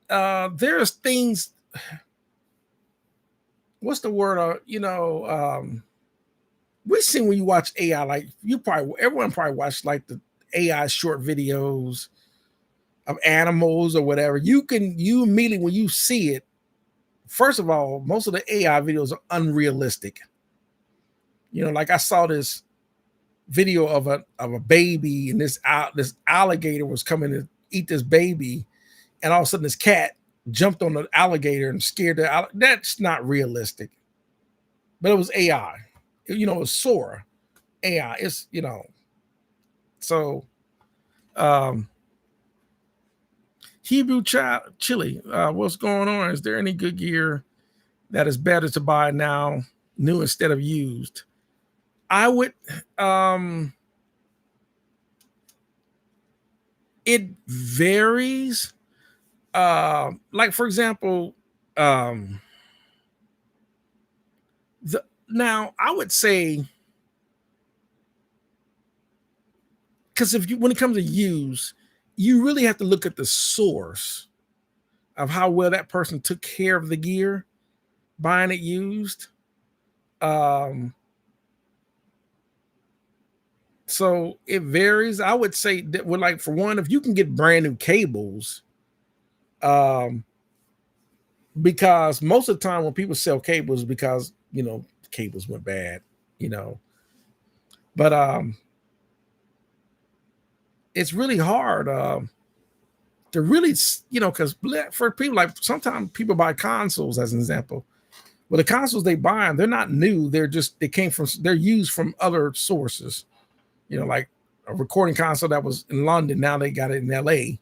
There's things. What's the word? We've seen when you watch AI, like everyone probably watched like the AI short videos of animals or whatever. You immediately when you see it, first of all, most of the AI videos are unrealistic. Like I saw this video of a baby, and this alligator was coming to eat this baby, and all of a sudden this cat jumped on the alligator and scared the that's not realistic. But it was AI. It was Sora AI. It's so Hebrew Chili, what's going on? Is there any good gear that is better to buy now, new instead of used? I would it varies. Like for example, now I would say because when it comes to use, you really have to look at the source of how well that person took care of the gear, buying it used. So it varies. I would say that like for one, if you can get brand new cables, because most of the time when people sell cables, because cables went bad, but it's really hard to really, because for people, like sometimes people buy consoles as an example. Well, the consoles they buy, they're not new. They're used from other sources. Like a recording console that was in London, now they got it in LA,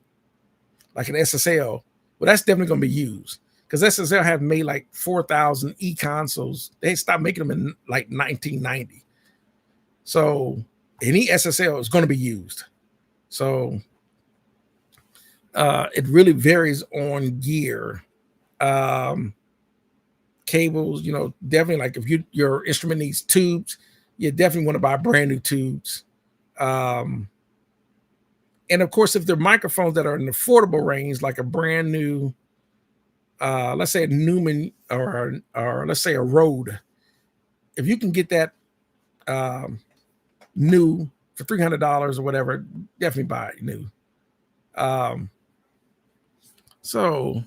like an SSL. Well, that's definitely going to be used because SSL have made like 4,000 consoles. They stopped making them in like 1990. So any SSL is going to be used. So it really varies on gear. Cables, definitely, like if your instrument needs tubes, you definitely want to buy brand new tubes. And of course, if they're microphones that are in affordable range, like a brand new, let's say a Newman or let's say a Rode, if you can get that new for $300 or whatever, definitely buy it new. So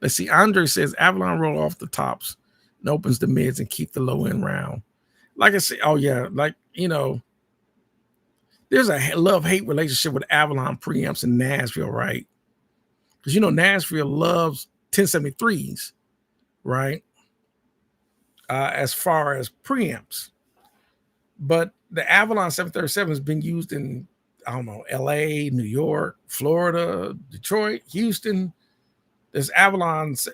let's see. Andre says Avalon roll off the tops and opens the mids and keep the low end round. Like I say, oh yeah, like there's a love-hate relationship with Avalon preamps in Nashville, right? Because Nashville loves 1073s, right? As far as preamps. But the Avalon 737 has been used in, I don't know, LA, New York, Florida, Detroit, Houston. There's Avalons,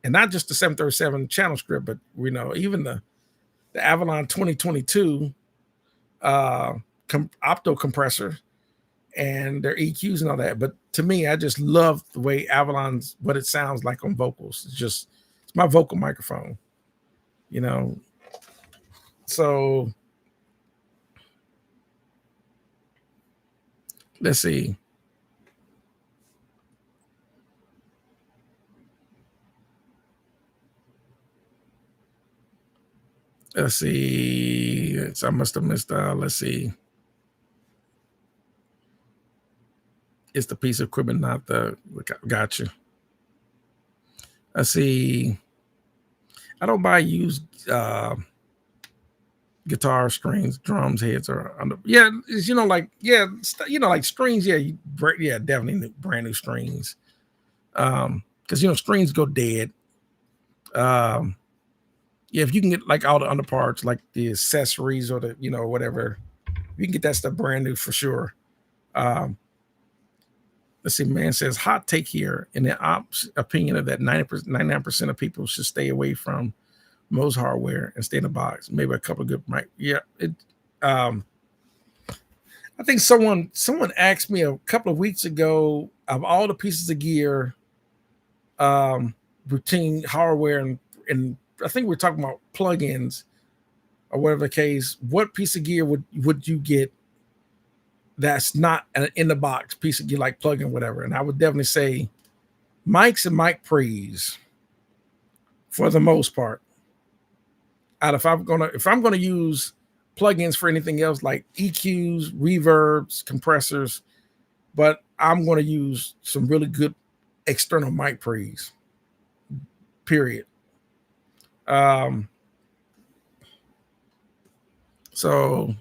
and not just the 737 channel script, but even the Avalon 2022 opto compressor and their EQs and all that. But to me, I just love the way Avalon's, what it sounds like on vocals. It's my vocal microphone, So let's see. Let's see. I must have missed. Let's see. It's the piece of equipment, not the. Gotcha. Let's see. I don't buy used guitar strings, drums, heads, or under. Yeah, it's, like like strings. Yeah, definitely brand new strings. Because strings go dead. Yeah, if you can get like all the underparts, like the accessories or the whatever, you can get that stuff brand new for sure. Let's see, man says hot take here. In the ops opinion of that 99% of people should stay away from most hardware and stay in the box. Maybe a couple of good mic. Yeah, I think someone asked me a couple of weeks ago of all the pieces of gear, routine hardware, and I think we're talking about plugins or whatever the case. What piece of gear would you get that's not an in the box piece of gear, like plug-in, whatever? And I would definitely say mics and mic pre's for the most part. If I'm gonna use plugins for anything else like EQs, reverbs, compressors, but I'm gonna use some really good external mic pre's. Period. So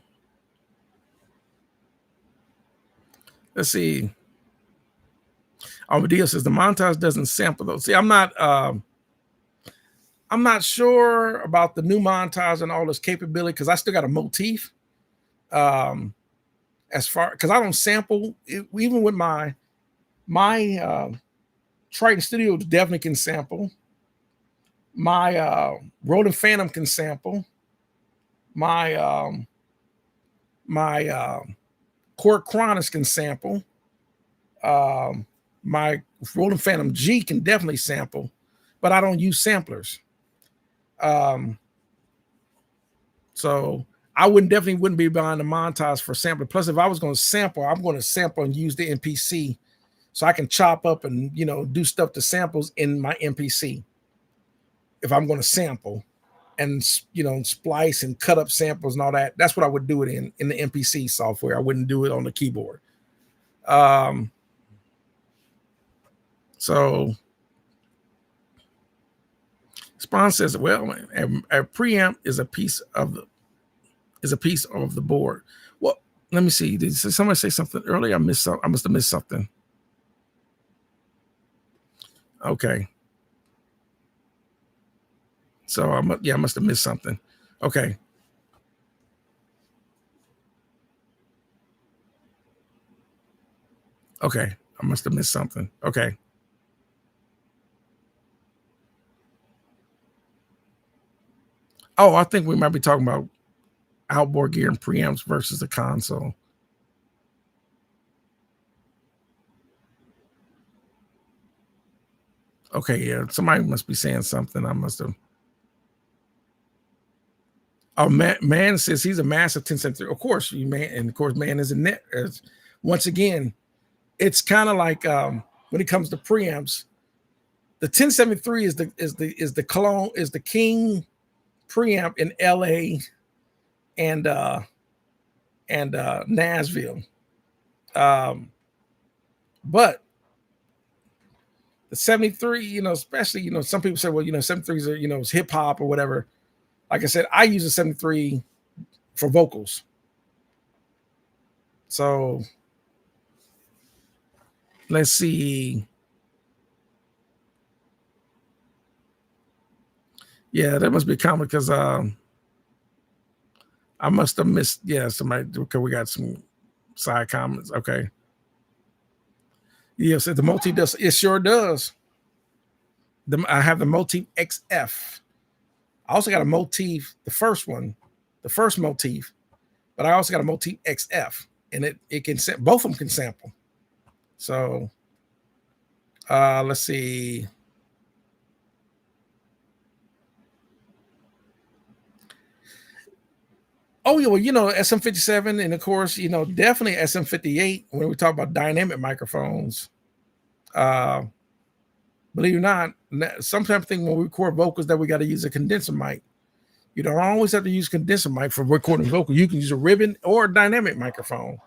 let's see. Armadillo says the montage doesn't sample those. See, I'm not sure about the new montage and all this capability because I still got a motif. As far because I don't sample it, even with my Triton Studio definitely can sample. My Roland Phantom can sample. My Korg Kronos can sample. My Roland Phantom G can definitely sample, but I don't use samplers. So I wouldn't definitely wouldn't be buying the montage for sampling. Plus, if I was going to sample, I'm going to sample and use the MPC so I can chop up and do stuff to samples in my MPC. If I'm going to sample and splice and cut up samples and all that, that's what I would do it in the MPC software. I wouldn't do it on the keyboard. So Spawn says, well, a preamp is a piece of the board. Well, let me see. Did somebody say something earlier? I must have missed something. Okay. So I must have missed something. Okay. Okay. I must have missed something. Okay. Oh, I think we might be talking about outboard gear and preamps versus the console. Okay, yeah. Somebody must be saying something. I must have. Oh, man says he's a massive 1073. Of course, and of course, man is a net. Once again, it's kind of like when it comes to preamps, the 1073 is the king preamp in LA and Nashville. But the 73, especially, some people say, well, 73s are, it's hip hop or whatever. Like I said, I use a 73 for vocals. So let's see. Yeah, that must be common because I must have missed. Yeah, somebody, because we got some side comments. Okay. Yeah, so the Motif does. It sure does. I have the Motif XF. I also got a Motif, the first Motif, but I also got a Motif XF, and it can both of them can sample. So let's see. Oh yeah, well, SM57, and of course, definitely SM58 when we talk about dynamic microphones. Believe it or not, sometimes think when we record vocals that we got to use a condenser mic. You don't always have to use condenser mic for recording vocal. You can use a ribbon or a dynamic microphone,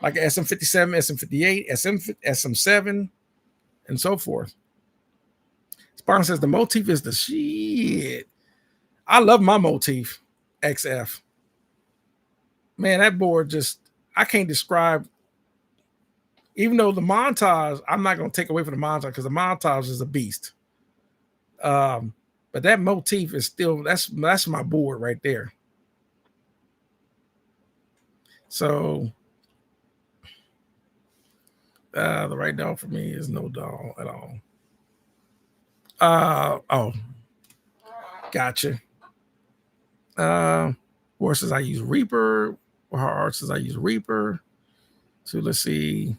like an SM57, SM58, SM7, and so forth. Spawn says the Motif is the shit. I love my Motif XF. Man, that board I can't describe. Even though the montage, I'm not going to take away from the montage because the montage is a beast. But that Motif is still, that's my board right there. So the right dog for me is no dog at all. Oh, gotcha. Or says I use Reaper, or Art says I use Reaper. So let's see.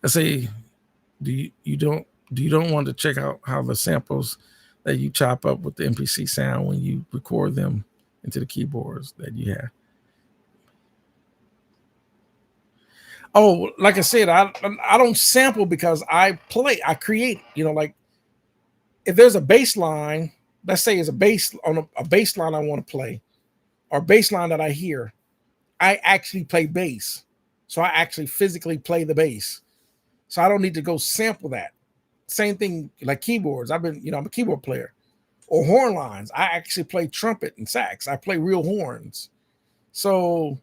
Let's say, do you don't want to check out how the samples that you chop up with the MPC sound when you record them into the keyboards that you have? Oh, like I said, I don't sample because I create. Like if there's a bass line, let's say it's a bass on a bass line I want to play, or bass line that I hear, I actually play bass. So I actually physically play the bass. So I don't need to go sample that. Same thing like keyboards. I'm a keyboard player. Or horn lines. I actually play trumpet and sax. I play real horns. So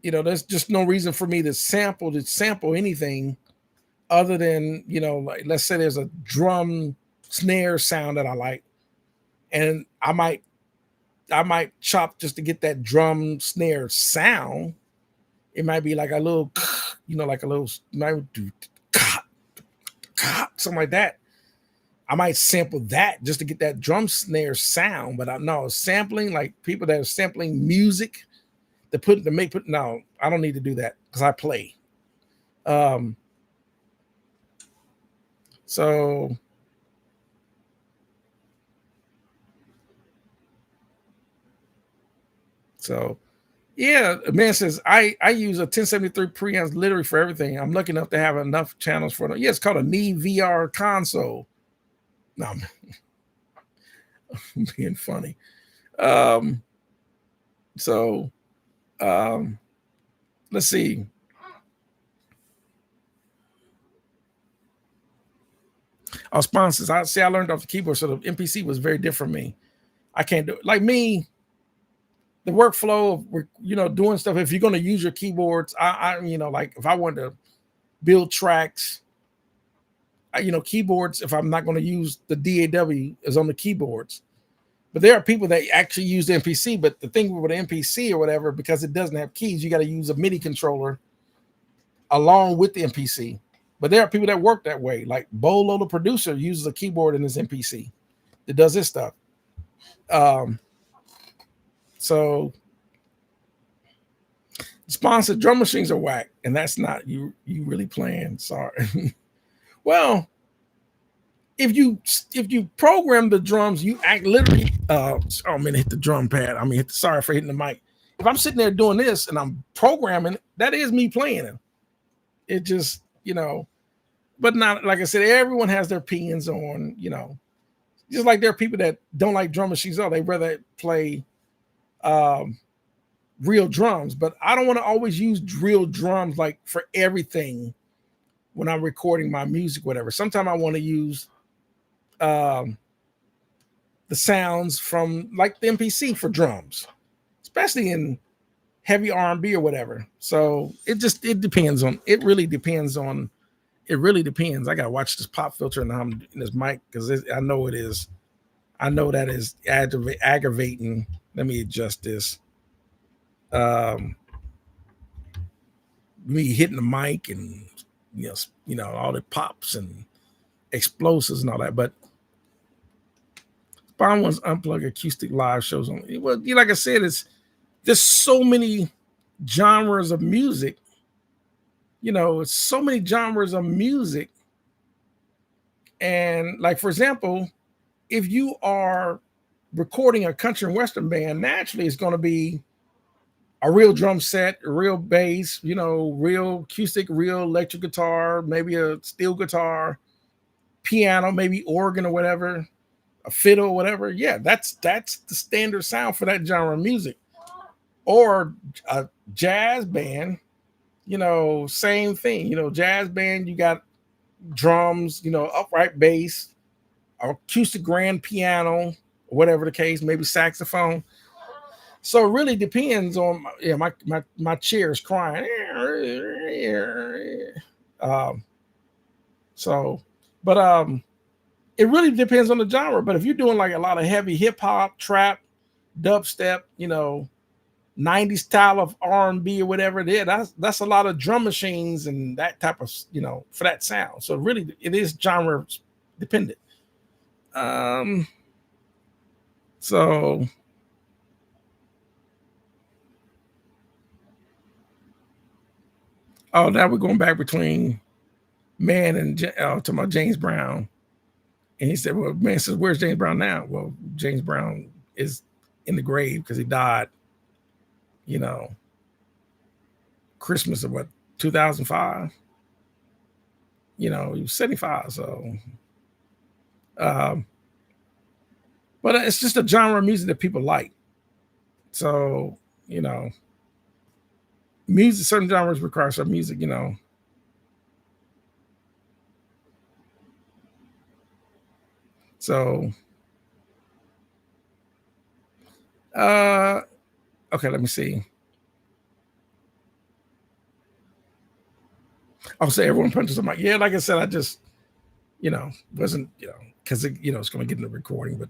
there's just no reason for me to sample anything other than, like let's say there's a drum snare sound that I like, and I might chop just to get that drum snare sound. It might be like a little, like a little, something like that. I might sample that just to get that drum snare sound, but I know sampling, like people that are sampling music No, I don't need to do that because I play. Um, so yeah, man says I use a 1073 preamps literally for everything. I'm lucky enough to have enough channels for it. Yeah, it's called a Neve VR console. No, I'm being funny. Um, so let's see. Our sponsors. I learned off the keyboard, so the MPC was very different for me. I can't do it. Like me, the workflow of doing stuff. If you're going to use your keyboards, like if I wanted to build tracks, keyboards. If I'm not going to use the DAW, is on the keyboards. But there are people that actually use the MPC. But the thing with the MPC or whatever, because it doesn't have keys, you got to use a MIDI controller along with the MPC. But there are people that work that way. Like Bolo, the producer, uses a keyboard in his MPC that does this stuff. So sponsored drum machines are whack, and that's not you really playing. Sorry. Well, if you program the drums, you act literally. I'm gonna hit the drum pad. Sorry for hitting the mic. If I'm sitting there doing this and I'm programming, that is me playing it. It just but not like I said. Everyone has their opinions on just like there are people that don't like drum machines. They rather play real drums. But I don't want to always use real drums like for everything when I'm recording my music, whatever. Sometimes I want to use the sounds from like the MPC for drums, especially in heavy R&B or whatever. So it depends on. It really depends. I gotta watch this pop filter in this mic because I know it is. I know that is aggravating. Let me adjust this. Me hitting the mic and all the pops and explosives and all that. But Spawn wants unplugged acoustic live shows on. Well, like I said, there's so many genres of music. It's so many genres of music. And like, for example, if you are recording a country and western band, naturally it's going to be a real drum set, a real bass, real acoustic, real electric guitar, maybe a steel guitar, piano, maybe organ or whatever, a fiddle or whatever. Yeah, that's the standard sound for that genre of music. Or a jazz band, same thing. Jazz band, you got drums, upright bass, acoustic grand piano, whatever the case, maybe saxophone. So it really depends on my chair is crying. It really depends on the genre. But if you're doing like a lot of heavy hip hop, trap, dubstep, 90s style of R&B or whatever it is, that's a lot of drum machines and that type of for that sound. So really it is genre dependent. So now we're going back between Man and to my James Brown. And he said, well, Man says, where's James Brown now? Well, James Brown is in the grave because he died, Christmas of 2005. He was 75. So, but it's just a genre of music that people like. So, music, certain genres require some music, So, okay, let me see. I'll say everyone punches on my, yeah, like I said, I just, wasn't, because it's going to get in the recording, but,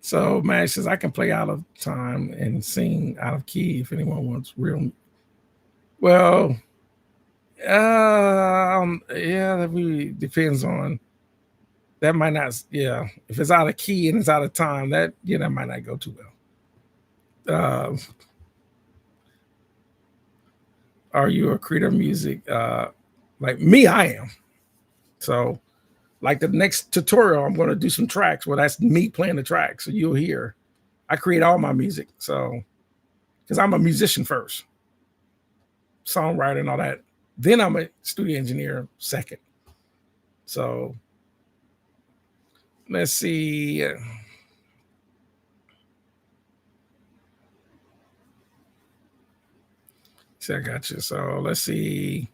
so Max says I can play out of time and sing out of key if anyone wants real. Well, yeah, that really depends on. That might not, yeah. If it's out of key and it's out of time, that might not go too well. Are you a creator of music? Like me, I am. So, like the next tutorial, I'm going to do some tracks. Well, that's me playing the tracks. So you'll hear. I create all my music. So, because I'm a musician first, songwriter and all that. Then I'm a studio engineer second. So, let's see. See, I got you. So let's see.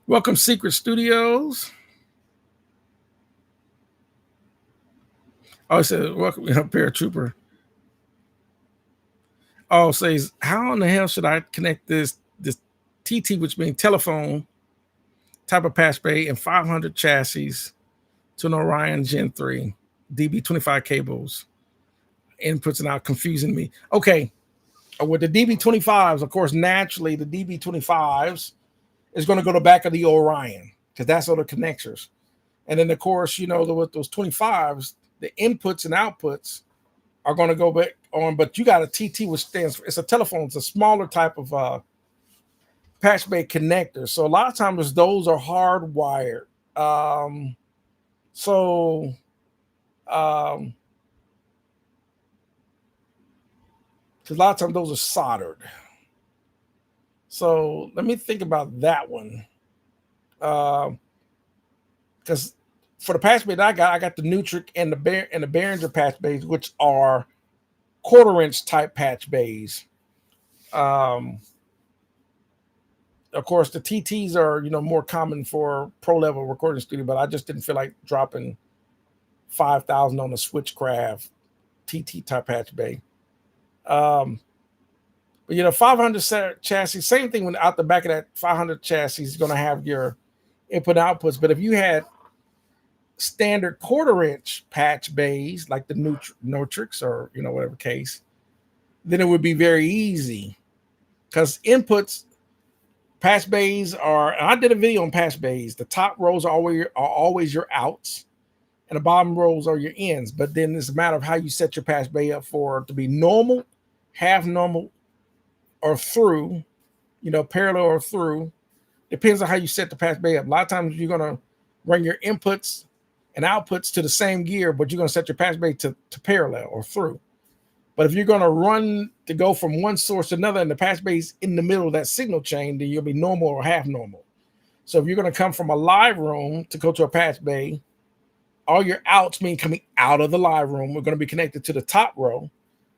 Welcome, Secret Studios. Oh, it says welcome, paratrooper. Oh, says how in the hell should I connect this TT, which means telephone type of patch bay and 500 chassis to an Orion Gen 3 DB25 cables? Inputs and out confusing me. Okay, with the DB25s, of course, naturally the DB25s is going to go to the back of the Orion because that's all the connectors. And then, of course, with those 25s, the inputs and outputs are going to go back on. But you got a TT, which stands for, it's a telephone. It's a smaller type of patch bay connector. So a lot of times those are hardwired. Because a lot of times those are soldered. So let me think about that one. Because for the patch bay that I got the Nutric and the Behringer patch bays, which are 1/4-inch type patch bays. Of course, the TTs are more common for pro level recording studio, but I just didn't feel like dropping 5,000 on a Switchcraft TT type patch bay. But 500 chassis, same thing. When out the back of that 500 chassis is going to have your input outputs. But if you had standard 1/4-inch patch bays like the Nutrix or whatever case, then it would be very easy because inputs patch bays are. And I did a video on patch bays. The top rows are always your outs, and the bottom rows are your ins. But then it's a matter of how you set your patch bay up for it to be normal, half normal, or through, parallel or through. Depends on how you set the patch bay up. A lot of times you're gonna run your inputs and outputs to the same gear, but you're gonna set your patch bay to parallel or through. But if you're gonna run to go from one source to another and the patch bay is in the middle of that signal chain, then you'll be normal or half normal. So if you're gonna come from a live room to go to a patch bay, all your outs mean coming out of the live room. We're gonna be connected to the top row,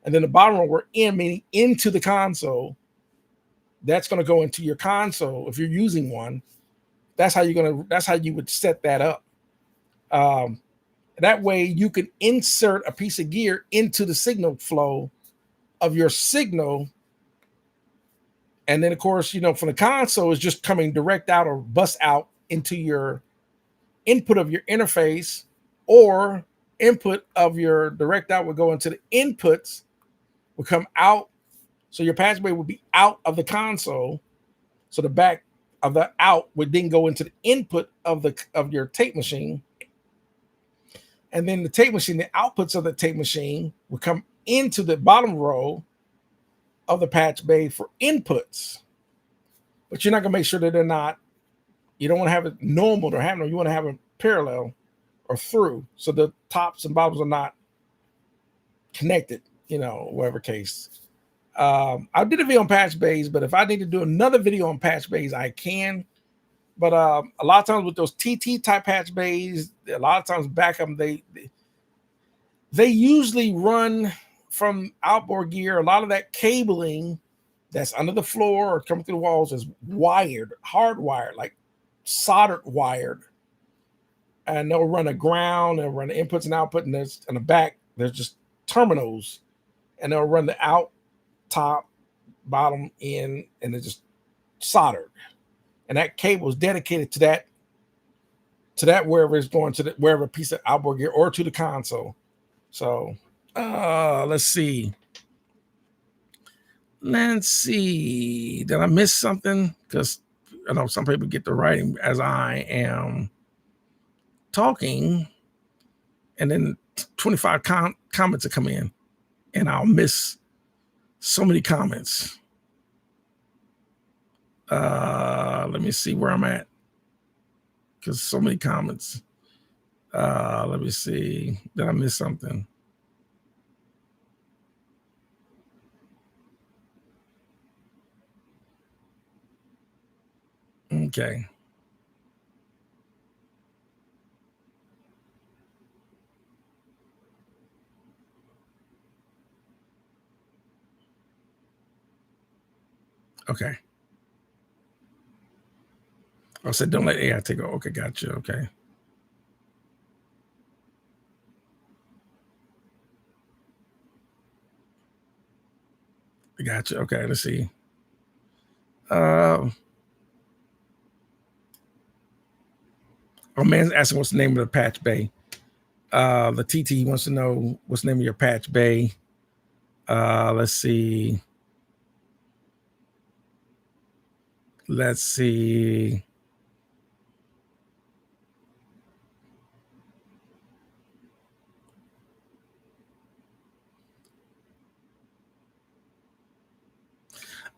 and then the bottom row we're in, meaning into the console. That's going to go into your console if you're using one. That's how you would set that up. That way you can insert a piece of gear into the signal flow of your signal. And then of course, from the console is just coming direct out or bust out into your input of your interface, or input of your direct out would go into the inputs, will come out. So your patch bay would be out of the console. So the back of the out would then go into the input of your tape machine. And then the tape machine, the outputs of the tape machine would come into the bottom row of the patch bay for inputs. But you're not going to make sure that they're not, you don't want to have it normal or have no, you want to have it parallel or through. So the tops and bottoms are not connected, whatever case. I did a video on patch bays, but if I need to do another video on patch bays, I can. But a lot of times with those TT type patch bays, a lot of times back up, they usually run from outboard gear. A lot of that cabling that's under the floor or coming through the walls is wired, hardwired, like soldered wired. And they'll run a ground, they'll run the inputs and output, and there's in the back, there's just terminals, and they'll run the out, top, bottom, in, and it's just soldered. And that cable is dedicated to that wherever it's going to wherever piece of outboard gear or to the console. So let's see. Did I miss something? Because I know some people get to writing as I am talking, and then 25 comments will come in. and I'll miss so many comments. Let me see where I'm at, because so many comments. Let me see. Did I miss something? Okay. Okay. I said, don't let AI take over. Okay, gotcha. Okay. Gotcha. Okay, let's see. Oh man, asking what's the name of the patch bay. The TT wants to know what's the name of your patch bay. Let's see. Let's see.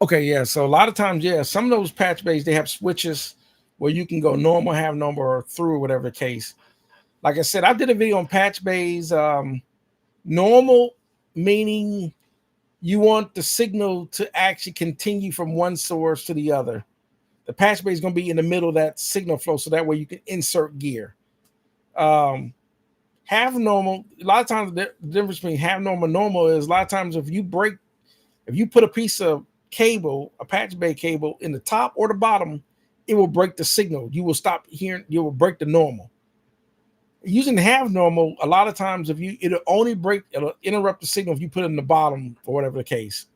Okay, yeah. So a lot of times, yeah, some of those patch bays they have switches where you can go normal, have normal, or through, whatever the case. Like I said, I did a video on patch bays. Normal meaning you want the signal to actually continue from one source to the other. The patch bay is going to be in the middle of that signal flow, so that way you can insert gear. Um, Half normal. A lot of times, the difference between half normal and normal is a lot of times if you put a piece of cable, a patch bay cable, in the top or the bottom, it will break the signal. You will stop hearing. You will break the normal. Using half normal, a lot of times it'll interrupt the signal if you put it in the bottom or whatever the case.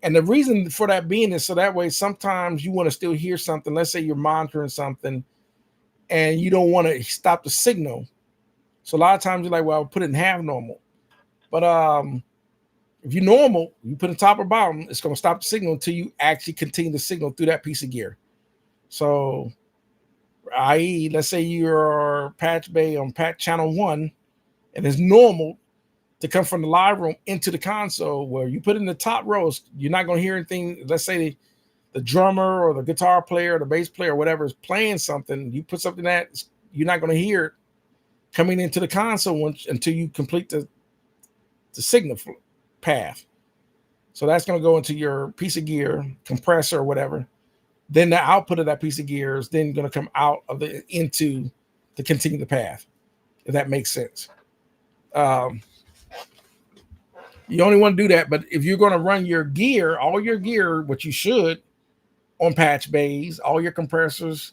And the reason for that being is so that way sometimes you want to still hear something. Let's say you're monitoring something and you don't want to stop the signal. So a lot of times you're like, well, I'll put it in half normal. But if you normal, you put it top or bottom, it's going to stop the signal until you actually continue the signal through that piece of gear. So, i.e., let's say you're patch bay on patch channel 1, and it's normal to come from the live room into the console where you put in the top rows, you're not going to hear anything. Let's say the drummer or the guitar player, or the bass player, or whatever is playing something. You put something that you're not going to hear it coming into the console until you complete the signal path. So that's going to go into your piece of gear, compressor or whatever. Then the output of that piece of gear is then going to come out of the into to continue the path. If that makes sense. You only want to do that, but if you're going to run your gear, all your gear, which you should, on patch bays, all your compressors,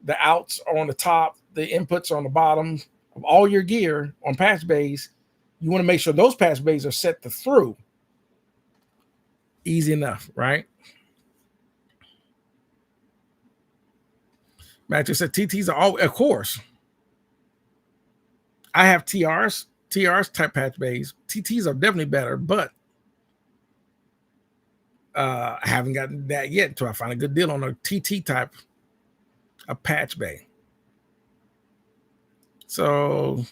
the outs are on the top, the inputs are on the bottom of all your gear on patch bays, you want to make sure those patch bays are set to through. Easy enough, right? Matthew said TTs are all, of course. I have TRs type patch bays. TTs are definitely better, but I haven't gotten that yet until I find a good deal on a TT type of patch bay. So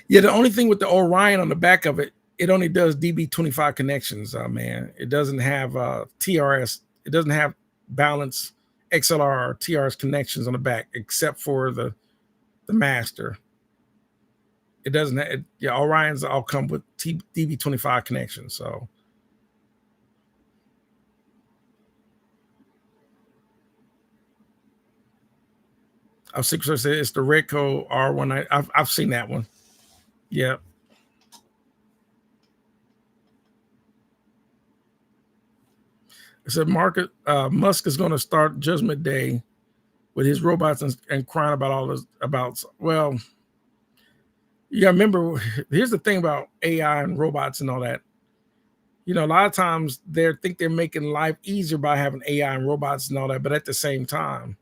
yeah, the only thing with the Orion on the back of it, it only does DB25 connections, man. It doesn't have TRS. It doesn't have balance XLR or TRS connections on the back, except for the master. It doesn't have, yeah, Orions all come with DB25 connections. So I've said it's the Redco R1. I've seen that one. Yeah. I said Musk is going to start Judgment Day with his robots and crying about all this about. Well, you got to remember. Here's the thing about AI and robots and all that. You know, a lot of times they think they're making life easier by having AI and robots and all that, but at the same time,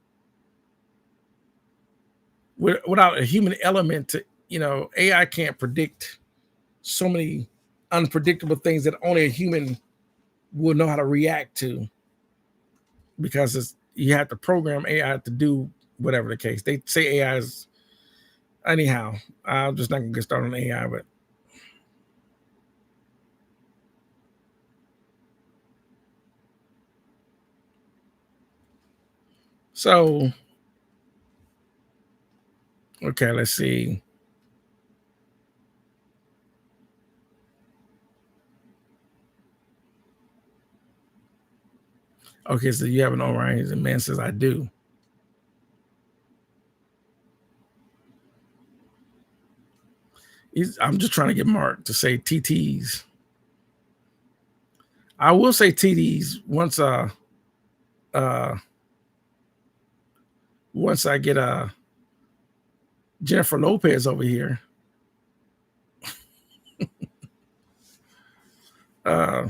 without a human element to, AI can't predict so many unpredictable things that only a human will know how to react to, because you have to program AI to do whatever the case. They say AI is anyhow. I'm just not gonna get started on AI, but so okay, let's see. Okay, so you have an Orion, and man says I do. I'm just trying to get Mark to say TTs. I will say TDs uh once I get Jennifer Lopez over here. Uh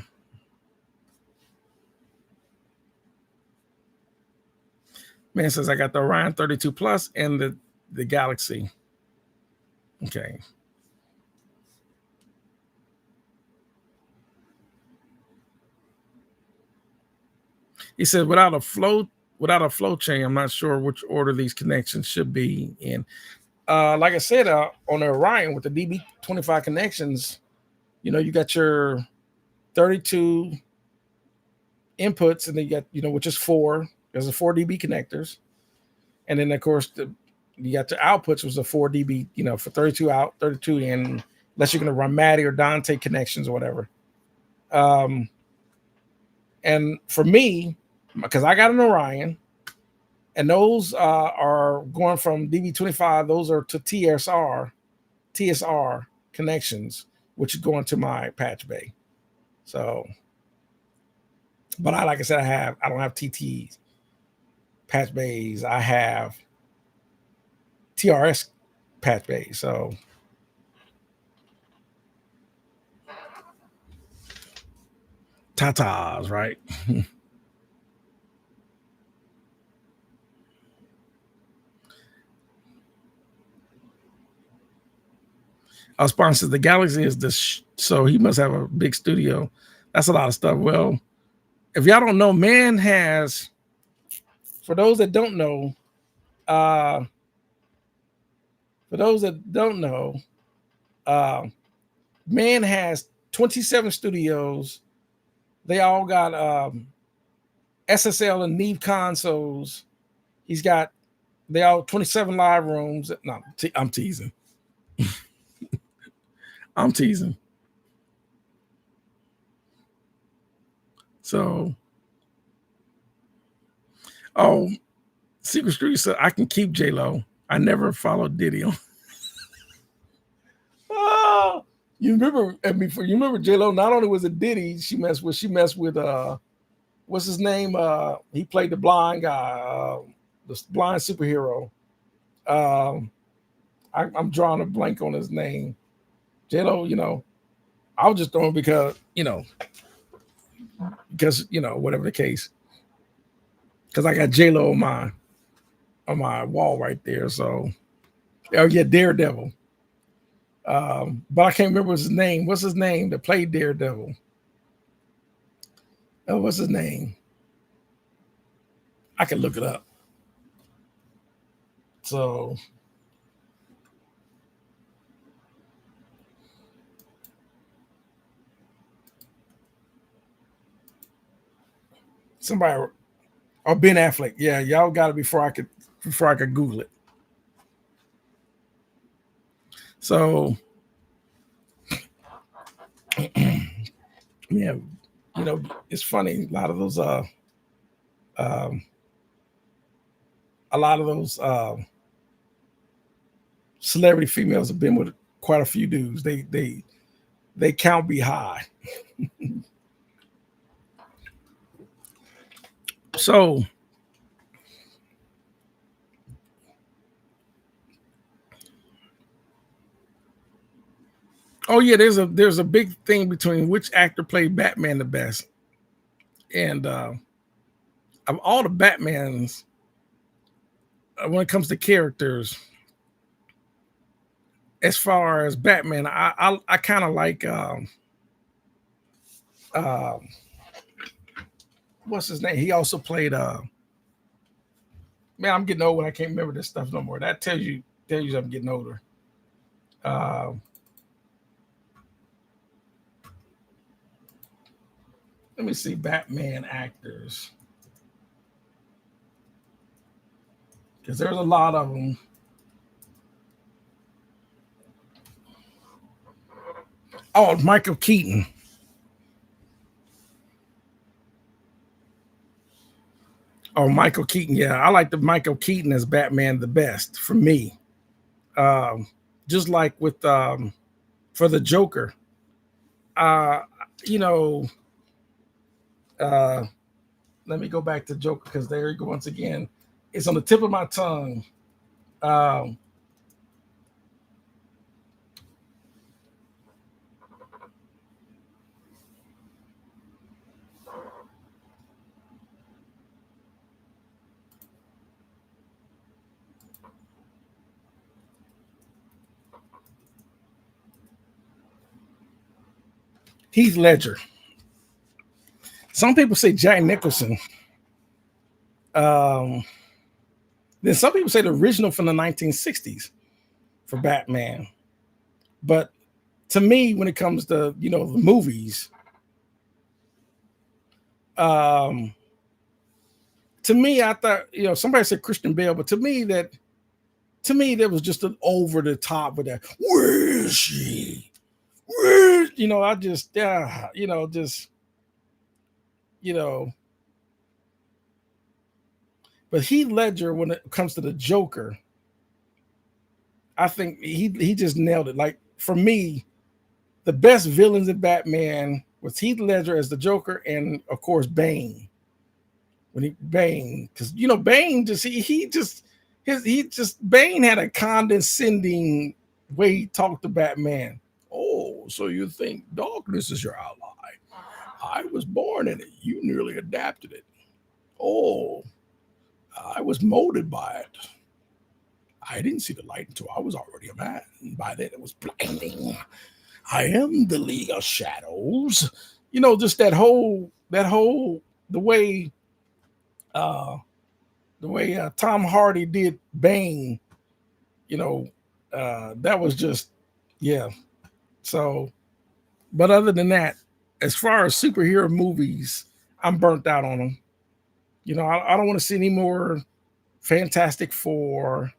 Man says I got the Orion 32 Plus and the Galaxy. Okay. He said without a flow chain, I'm not sure which order these connections should be in. Like I said, on the Orion with the DB25 connections, you got your 32 inputs, and then you got, which is four. There's a 4 dB connectors, and then of course you got the outputs was a 4 dB, for 32 out, 32 in, unless you're going to run Matty or Dante connections or whatever. Um, and for me, because I got an Orion, and those are going from DB25, those are to TSR connections, which is going to my patch bay. So, but like I said, I don't have TTs, patch bays. I have TRS patch bays. So, tatas, right? Our sponsor, the Galaxy, is so he must have a big studio. That's a lot of stuff. Well, if y'all don't know, man has, for those that don't know, uh, for those that don't know, uh, man has 27 studios. They all got SSL and Neve consoles. He's got, they all 27 live rooms. No, I'm teasing. I'm teasing. So, oh, Secret Street said I can keep J Lo. I never followed Diddy on. Oh, you remember? I mean, you remember J Lo? Not only was it Diddy, she messed with what's his name? He played the blind guy, the blind superhero. Um, I'm drawing a blank on his name. J Lo, I was just throwing because whatever the case, because I got J Lo on my wall right there. So, oh yeah, Daredevil. But I can't remember his name. What's his name that played Daredevil? Oh, what's his name? I can look it up. So somebody, or Ben Affleck. Yeah, y'all got it before I could Google it. So yeah, it's funny. Um, a lot of those celebrity females have been with quite a few dudes. They count be high. So, oh yeah, there's a big thing between which actor played Batman the best, and of all the Batmans, when it comes to characters, as far as Batman, I kind of like um, what's his name? He also played man, I'm getting old when I can't remember this stuff no more. That tells you I'm getting older. Uh, let me see Batman actors because there's a lot of them. Oh, Michael Keaton. Oh, Michael Keaton. Yeah, I like the Michael Keaton as Batman the best for me. Um, just like with for the Joker. Uh, you know, uh, let me go back to Joker because there you go once again. It's on the tip of my tongue. Um, Heath Ledger. Some people say Jack Nicholson. Um, then some people say the original from the 1960s for Batman. But to me, when it comes to the movies, um, to me, I thought somebody said Christian Bale, but to me that was just an over the top with that. Where is she? I just just you know. But Heath Ledger, when it comes to the Joker, I think he just nailed it. Like for me, the best villains in Batman was Heath Ledger as the Joker, and of course Bane. When Bane, because Bane just he just Bane had a condescending way he talked to Batman. Oh, so you think darkness is your ally? I was born in it. You nearly adapted it. Oh, I was molded by it. I didn't see the light until I was already a man. By then it was blinding. I am the League of Shadows. Just that whole the way uh Tom Hardy did Bane, you know, that was just yeah. So, but other than that, as far as superhero movies, I'm burnt out on them. I don't want to see any more Fantastic Four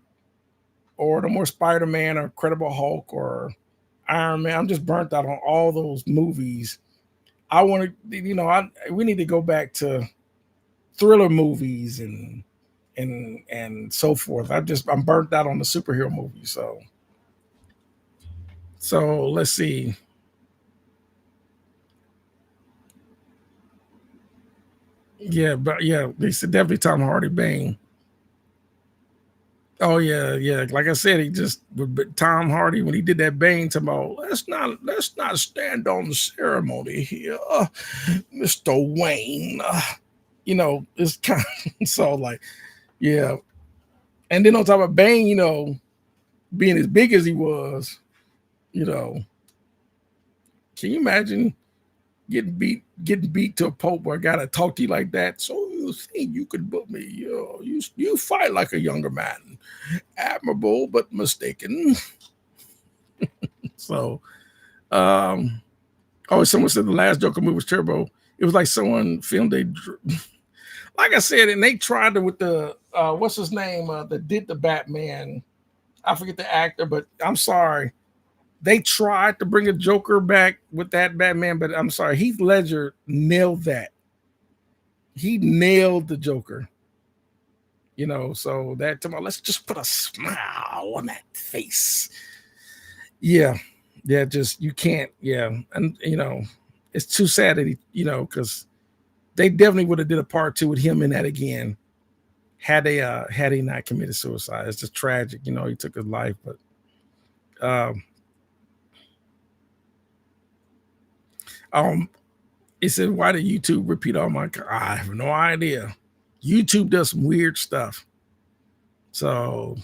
or no more Spider Man or Incredible Hulk or Iron Man. I'm just burnt out on all those movies. I want to, we need to go back to thriller movies and so forth. I'm burnt out on the superhero movies. So let's see. Yeah, but yeah, they said definitely Tom Hardy Bane. Oh yeah, yeah. Like I said, he just but Tom Hardy when he did that Bane, talking about let's not stand on the ceremony here, Mister Wayne. It's kind of so like yeah. And then on top of Bane, being as big as he was, you know, can you imagine getting beat to a pope where I gotta talk to you like that? So you think you could book me? You fight like a younger man, admirable but mistaken. So, um, oh, someone said the last Joker movie was terrible. It was like someone filmed like I said, and they tried to with the what's his name that did the Batman. I forget the actor, but I'm sorry. They tried to bring a Joker back with that Batman, but I'm sorry, Heath Ledger nailed that. He nailed the Joker. So that tomorrow, let's just put a smile on that face. Yeah, yeah, just you can't. Yeah, and it's too sad that because they definitely would have did a part two with him in that again had he not committed suicide. It's just tragic. He took his life, but um, um, it said, why did YouTube repeat all my? I have no idea. YouTube does some weird stuff. So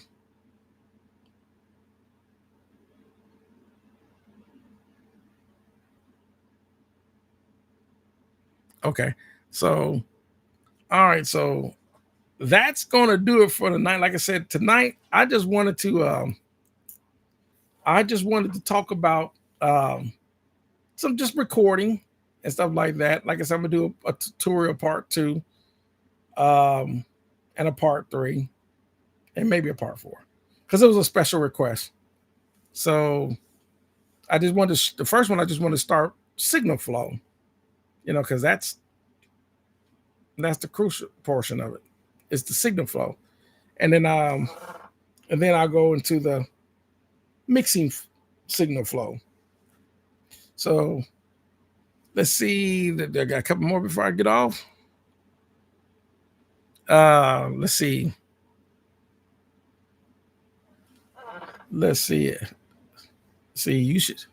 okay, so All right, so that's gonna do it for the night. Like I said, tonight I just wanted to talk about some just recording and stuff like that. Like I said, I'm gonna do a tutorial part 2, um, and a part 3, and maybe a part 4, because it was a special request. So I just wanted to, the first one, I just want to start signal flow, because that's the crucial portion of it. It's the signal flow, and then I'll go into the mixing signal flow. So let's see. I got a couple more before I get off. Let's see. Let's see. See, you should.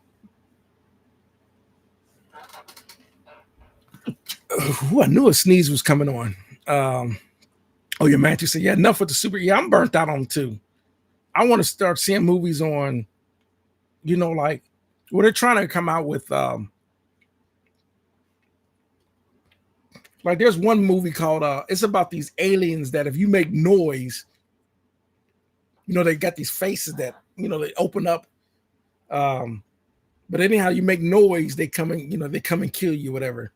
I knew a sneeze was coming on. Oh, your Matthew said, yeah, enough with the super. Yeah, I'm burnt out on 2. I want to start seeing movies on, like, well, they're trying to come out with, like, there's one movie called, it's about these aliens that if you make noise, they got these faces that, they open up. But anyhow, you make noise, they come and kill you, whatever.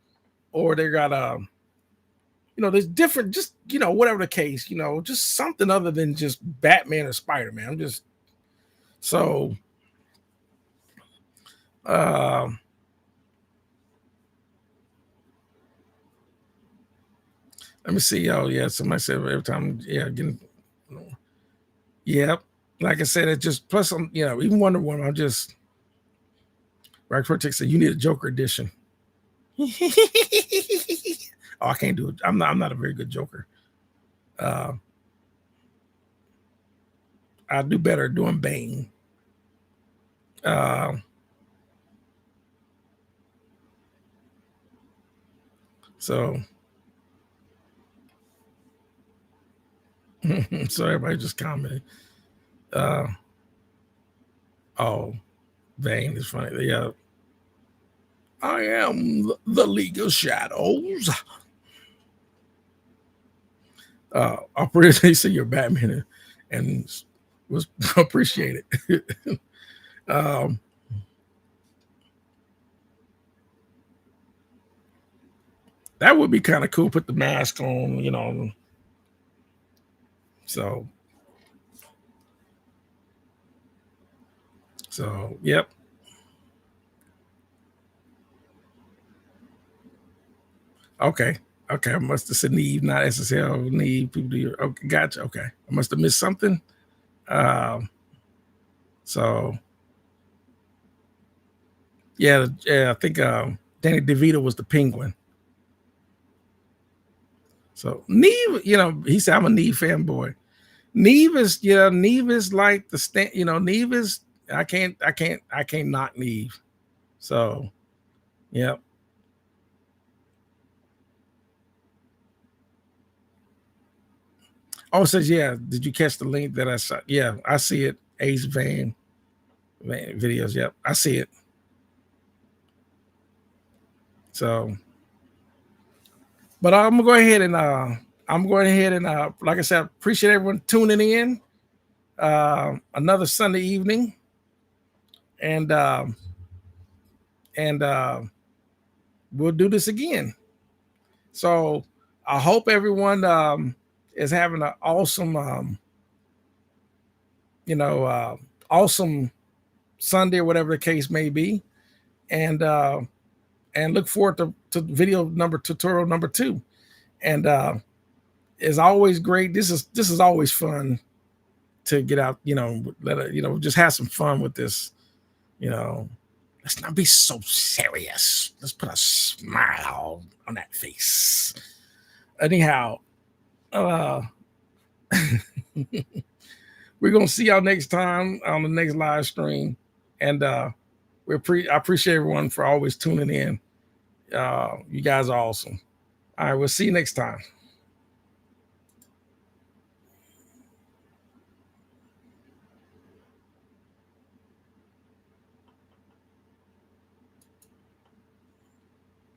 Or they got, there's different, just, whatever the case, just something other than just Batman or Spider-Man. I'm just, so, let me see. Oh, yeah. Somebody said every time, yeah, yeah. Like I said, it just, plus, I'm, even Wonder Woman, I'm just, Rack Protect said, you need a Joker edition. Oh, I can't do it. I'm not a very good Joker. I do better doing Bane. So so everybody just commented. Oh, Bane is funny. Yeah. I am the League of Shadows. I'll pretty say you're Batman and was appreciated. That would be kind of cool. Put the mask on, So yep. Okay. I must have said Neve, not SSL. Neve, people do your, okay, gotcha. Okay. I must have missed something. So yeah, I think Danny DeVito was the Penguin. So Neve, he said I'm a Neve fanboy. Neve is like the stand, Neve is, I can't knock Neve. So yeah. Oh, it says, yeah. Did you catch the link that I saw? Yeah, I see it. Ace Van videos. Yep, I see it. So, but I'm gonna go ahead and like I said, appreciate everyone tuning in. Another Sunday evening, and we'll do this again. So I hope everyone is having an awesome, awesome Sunday or whatever the case may be, and look forward to video tutorial number 2. And it's always great. This is always fun to get out, just have some fun with this, let's not be so serious. Let's put a smile on that face. Anyhow, we're gonna see y'all next time on the next live stream. And I appreciate everyone for always tuning in. You guys are awesome. All right, we'll see you next time.